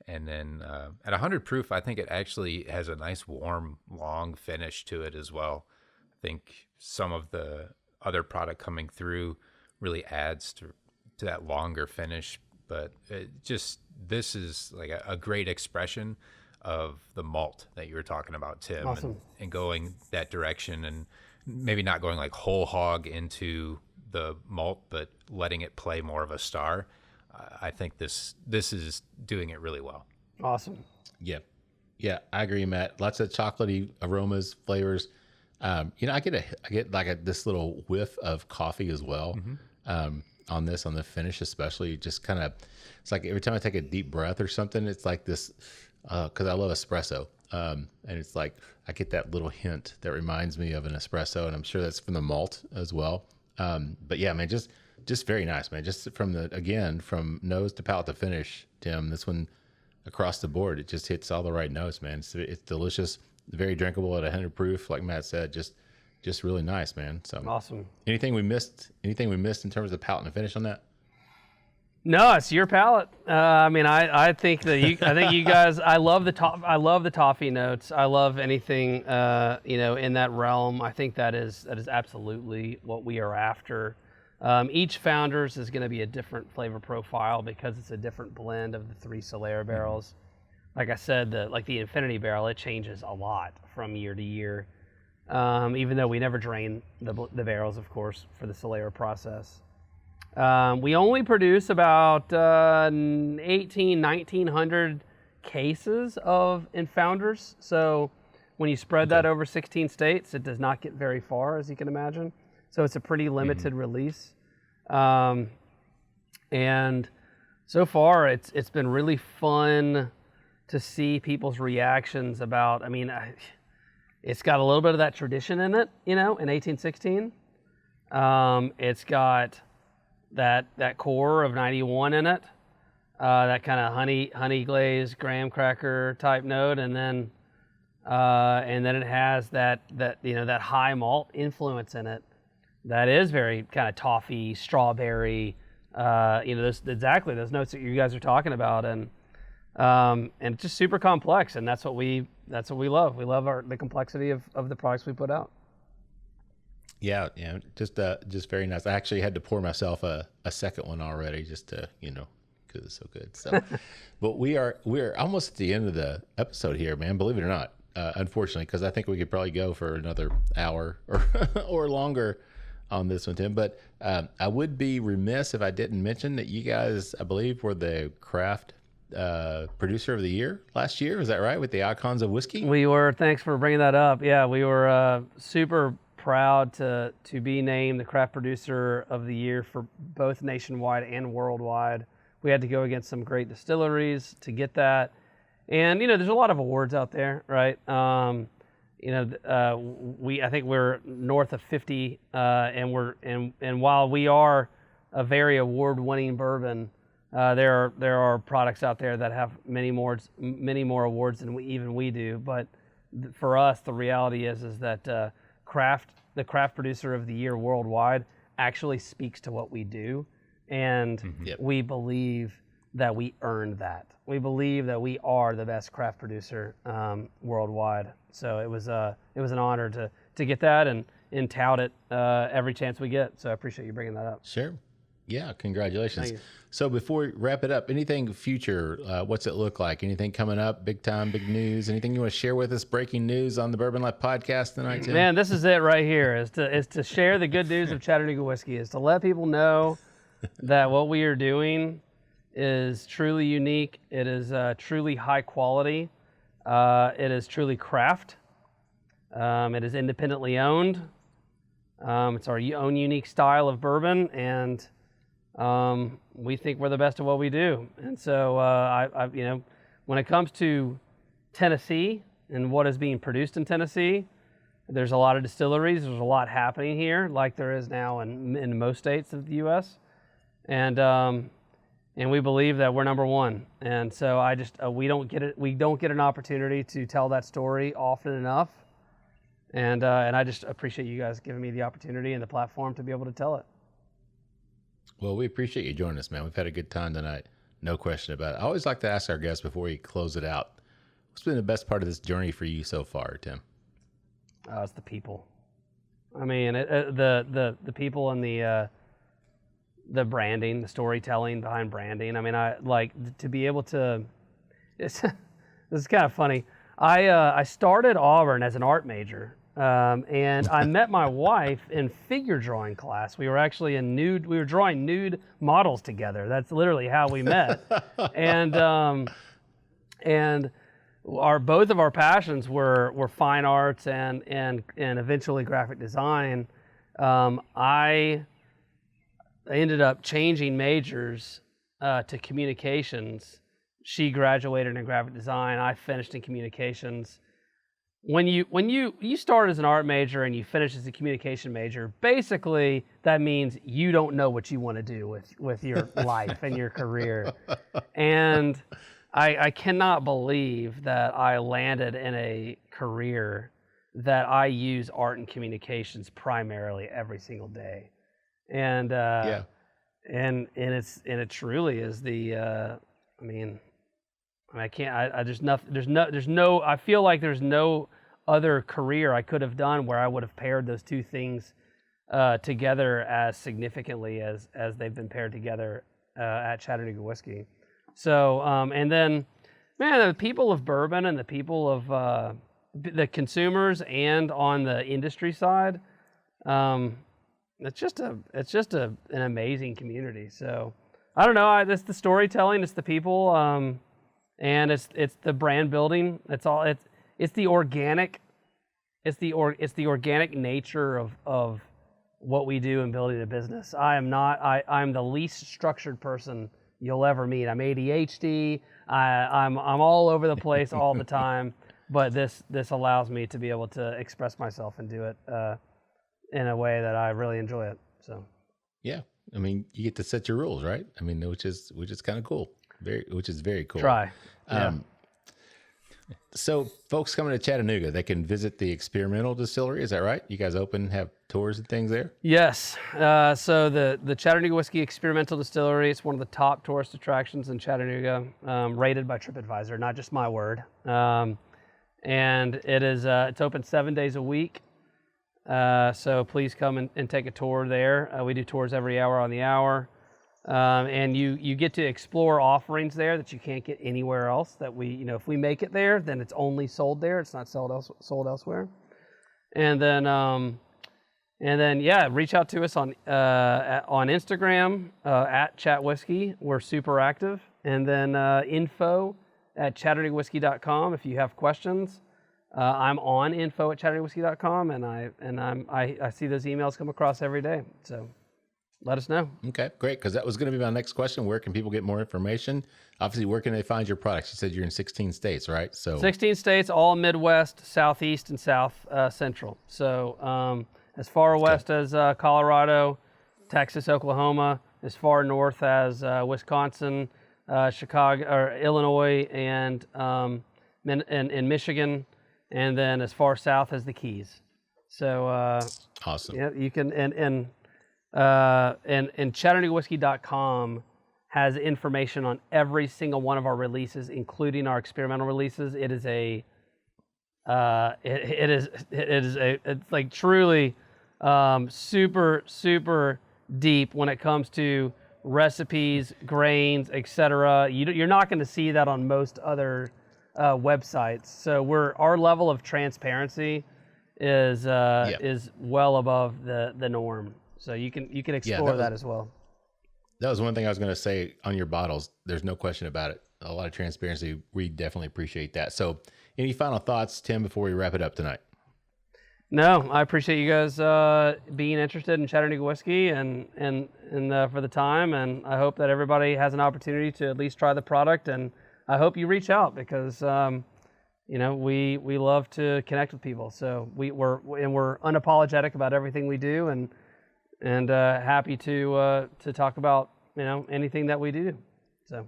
And then at 100 proof, I think it actually has a nice warm, long finish to it as well. I think some of the other product coming through really adds to that longer finish. But this is like a great expression of the malt that you were talking about, Tim. Awesome. And going that direction, and maybe not going like whole hog into the malt, but letting it play more of a star. I think this is doing it really well. Awesome. Yeah, I agree, Matt. Lots of chocolatey aromas, flavors. I get like this little whiff of coffee as well. On the finish, especially. Just kind of, it's like every time I take a deep breath or something, it's like this, because I love espresso, and it's like I get that little hint that reminds me of an espresso, and I'm sure that's from the malt as well. But yeah, man, just very nice, man. Just from nose to palate to finish, Tim, this one across the board, it just hits all the right notes, man. It's delicious, very drinkable at 100 proof, like Matt said. Just really nice, man. So awesome. Anything we missed in terms of palate and finish on that? No, it's your palate. I think you guys. I love the toffee notes. I love anything in that realm. I think that is absolutely what we are after. Each Founders is going to be a different flavor profile because it's a different blend of the 3 Solera barrels. Like I said, the Infinity barrel, it changes a lot from year to year. Even though we never drain the barrels, of course, for the Solera process. We only produce about 1,900 cases of Founders. So when you spread that over 16 states, it does not get very far, as you can imagine. So it's a pretty limited release. And so far, it's been really fun to see people's reactions about, it's got a little bit of that tradition in it, in 1816. It's got that core of 91 in it, that kind of honey glazed graham cracker type note, and then it has that high malt influence in it that is very kind of toffee, strawberry, those notes that you guys are talking about, and it's just super complex, and that's what we love. We love the complexity of the products we put out. Yeah, just very nice. I actually had to pour myself a second one already, just to because it's so good. So, but we're almost at the end of the episode here, man. Believe it or not, unfortunately, because I think we could probably go for another hour or longer on this one, Tim. But I would be remiss if I didn't mention that you guys, I believe, were the craft producer of the year last year. Is that right? With the Icons of Whiskey? We were. Thanks for bringing that up. Yeah, we were super proud to be named the craft producer of the year for both nationwide and worldwide. We had to go against some great distilleries to get that. And, there's a lot of awards out there, right? I think we're north of 50, and while we are a very award-winning bourbon, there are products out there that have many more awards than we do. But for us, the reality is that the craft producer of the year worldwide actually speaks to what we do, and we believe that we earned that. We believe that we are the best craft producer worldwide. So it was an honor to get that and tout it every chance we get. So I appreciate you bringing that up. Sure. Yeah, congratulations. Thank you. So before we wrap it up, anything future, what's it look like? Anything coming up, big time, big news? Anything you want to share with us, breaking news on the Bourbon Life Podcast tonight, Tim? Man, this is it right here, is to share the good news of Chattanooga Whiskey, is to let people know that what we are doing is truly unique. It is truly high quality. It is truly craft. It is independently owned. It's our own unique style of bourbon, and we think we're the best at what we do. And so, when it comes to Tennessee and what is being produced in Tennessee, there's a lot of distilleries. There's a lot happening here, like there is now in most states of the U.S. And we believe that we're number one. And so we don't get an opportunity to tell that story often enough. And I just appreciate you guys giving me the opportunity and the platform to be able to tell it. Well, we appreciate you joining us, man. We've had a good time tonight. No question about it. I always like to ask our guests before we close it out, what's been the best part of this journey for you so far, Tim? It's the people. I mean, the people and the branding, the storytelling behind branding. I mean, I like to be able to. This is kind of funny. I started Auburn as an art major. And I met my wife in figure drawing class. We were actually we were drawing nude models together. That's literally how we met. And both of our passions were fine arts and eventually graphic design. I ended up changing majors to communications. She graduated in graphic design. I finished in communications. When you start as an art major and you finish as a communication major, basically that means you don't know what you want to do with your life and your career. And I cannot believe that I landed in a career that I use art and communications primarily every single day. And it truly is the I feel like there's no other career I could have done where I would have paired those two things together as significantly as they've been paired together at Chattanooga Whiskey. So, and then, man, the people of bourbon and the people of the consumers and on the industry side, it's just an amazing community. So, I don't know. It's the storytelling. It's the people. And it's the brand building. It's the organic nature of what we do in building a business. I'm the least structured person you'll ever meet. I'm ADHD. I'm all over the place all the time. But this allows me to be able to express myself and do it in a way that I really enjoy it. So yeah, I mean, you get to set your rules, right? I mean, which is kind of cool. Which is very cool. Try. Yeah. So folks coming to Chattanooga, they can visit the experimental distillery. Is that right? You guys have tours and things there? Yes. So the Chattanooga Whiskey Experimental Distillery, it's one of the top tourist attractions in Chattanooga, rated by TripAdvisor, not just my word. And it's open 7 days a week. So please come and take a tour there. We do tours every hour on the hour. And you get to explore offerings there that you can't get anywhere else. That if we make it there, then it's only sold there. It's not sold elsewhere. And then reach out to us on Instagram at Chat Whiskey. We're super active. And then info@ChattanoogaWhiskey.com if you have questions. I'm on info@ChattanoogaWhiskey.com, and I see those emails come across every day. So. Let us know. Okay, great. Because that was going to be my next question. Where can people get more information? Obviously, where can they find your products? You said you're in 16 states, right? So 16 states, all Midwest, Southeast, and South Central. So as far west as Colorado, Texas, Oklahoma, as far north as Wisconsin, Chicago, or Illinois, and Michigan, and then as far south as the Keys. So awesome. Yeah, you can and ChattanoogaWhiskey.com has information on every single one of our releases, including our experimental releases. It is it's like truly super, super deep when it comes to recipes, grains, etc. You're not going to see that on most other websites. So our level of transparency is well above the norm. So you can explore that as well. That was one thing I was going to say on your bottles. There's no question about it. A lot of transparency. We definitely appreciate that. So any final thoughts, Tim, before we wrap it up tonight? No, I appreciate you guys being interested in Chattanooga whiskey and for the time, and I hope that everybody has an opportunity to at least try the product, and I hope you reach out because we love to connect with people. So we're unapologetic about everything we do, and happy to talk about anything that we do. So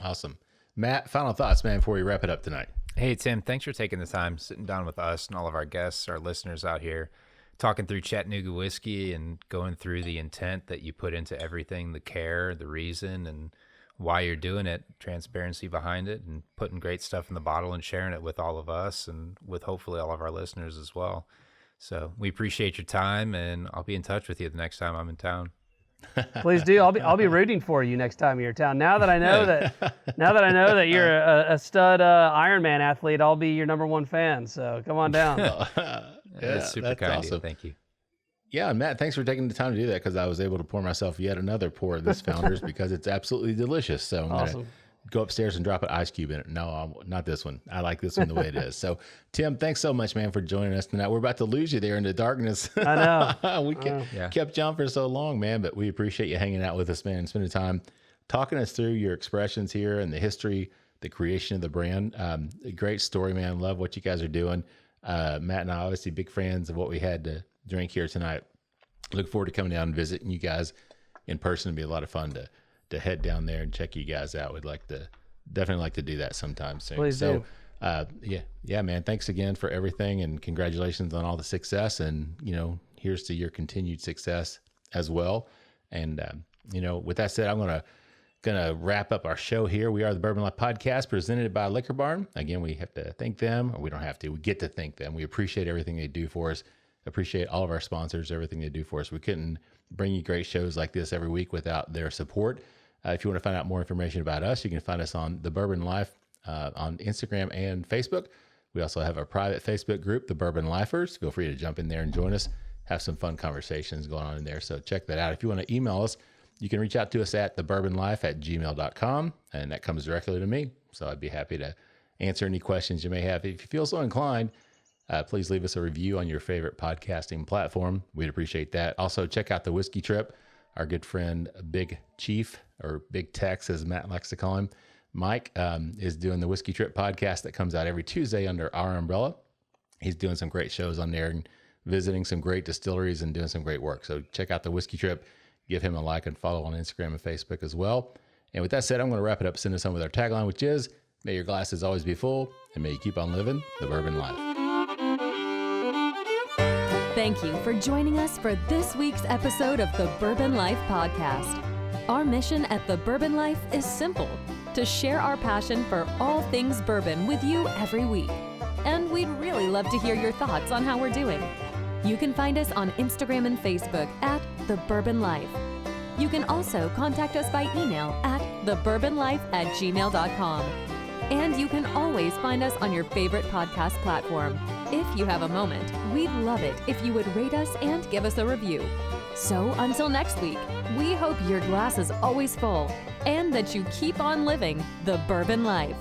awesome, Matt. Final thoughts, man, before we wrap it up tonight. Hey, Tim, thanks for taking the time, sitting down with us and all of our guests, our listeners out here, talking through Chattanooga whiskey and going through the intent that you put into everything, the care, the reason, and why you're doing it, transparency behind it, and putting great stuff in the bottle and sharing it with all of us and with hopefully all of our listeners as well. So we appreciate your time, and I'll be in touch with you the next time I'm in town. Please do. I'll be rooting for you next time you're in town. Now that I know that you're a stud Ironman athlete, I'll be your number one fan. So come on down. That's super kind awesome. Of you. Thank you. Yeah, Matt, thanks for taking the time to do that because I was able to pour myself yet another pour of this Founders because it's absolutely delicious. So I'm gonna go upstairs and drop an ice cube in it. No, not this one. I like this one the way it is. So, Tim, thanks so much, man, for joining us tonight. We're about to lose you there in the darkness. I know. We kept you on for so long, man, but we appreciate you hanging out with us, man, and spending time talking us through your expressions here and the history, the creation of the brand. A great story, man. Love what you guys are doing. Matt and I obviously big fans of what we had to drink here tonight. Look forward to coming down and visiting you guys in person. It'd be a lot of fun to head down there and check you guys out. We'd definitely like to do that sometime soon. Please do. Yeah, man. Thanks again for everything and congratulations on all the success. And, here's to your continued success as well. And, with that said, I'm going to wrap up our show here. We are the Bourbon Life Podcast presented by Liquor Barn. Again, we have to thank them, or we don't have to. We get to thank them. We appreciate everything they do for us. Appreciate all of our sponsors, everything they do for us. We couldn't bring you great shows like this every week without their support. If you want to find out more information about us, you can find us on the Bourbon Life on Instagram and Facebook. We also have our private Facebook group, the Bourbon Lifers. Feel free to jump in there and join us. Have some fun conversations going on in there. So check that out. If you want to email us, you can reach out to us at thebourbonlife@gmail.com, and that comes directly to me. So I'd be happy to answer any questions you may have. If you feel so inclined, please leave us a review on your favorite podcasting platform. We'd appreciate that. Also, check out the Whiskey Trip. Our good friend, Big Chief, or Big Tex, as Matt likes to call him, Mike, is doing the Whiskey Trip podcast that comes out every Tuesday under our umbrella. He's doing some great shows on there and visiting some great distilleries and doing some great work. So check out the Whiskey Trip. Give him a like and follow on Instagram and Facebook as well. And with that said, I'm going to wrap it up, send us home with our tagline, which is, may your glasses always be full, and may you keep on living the bourbon life. Thank you for joining us for this week's episode of the Bourbon Life Podcast. Our mission at the Bourbon Life is simple: to share our passion for all things bourbon with you every week. And we'd really love to hear your thoughts on how we're doing. You can find us on Instagram and Facebook at The Bourbon Life. You can also contact us by email at thebourbonlife@gmail.com. And you can always find us on your favorite podcast platform. If you have a moment, we'd love it if you would rate us and give us a review. So until next week, we hope your glass is always full and that you keep on living the bourbon life.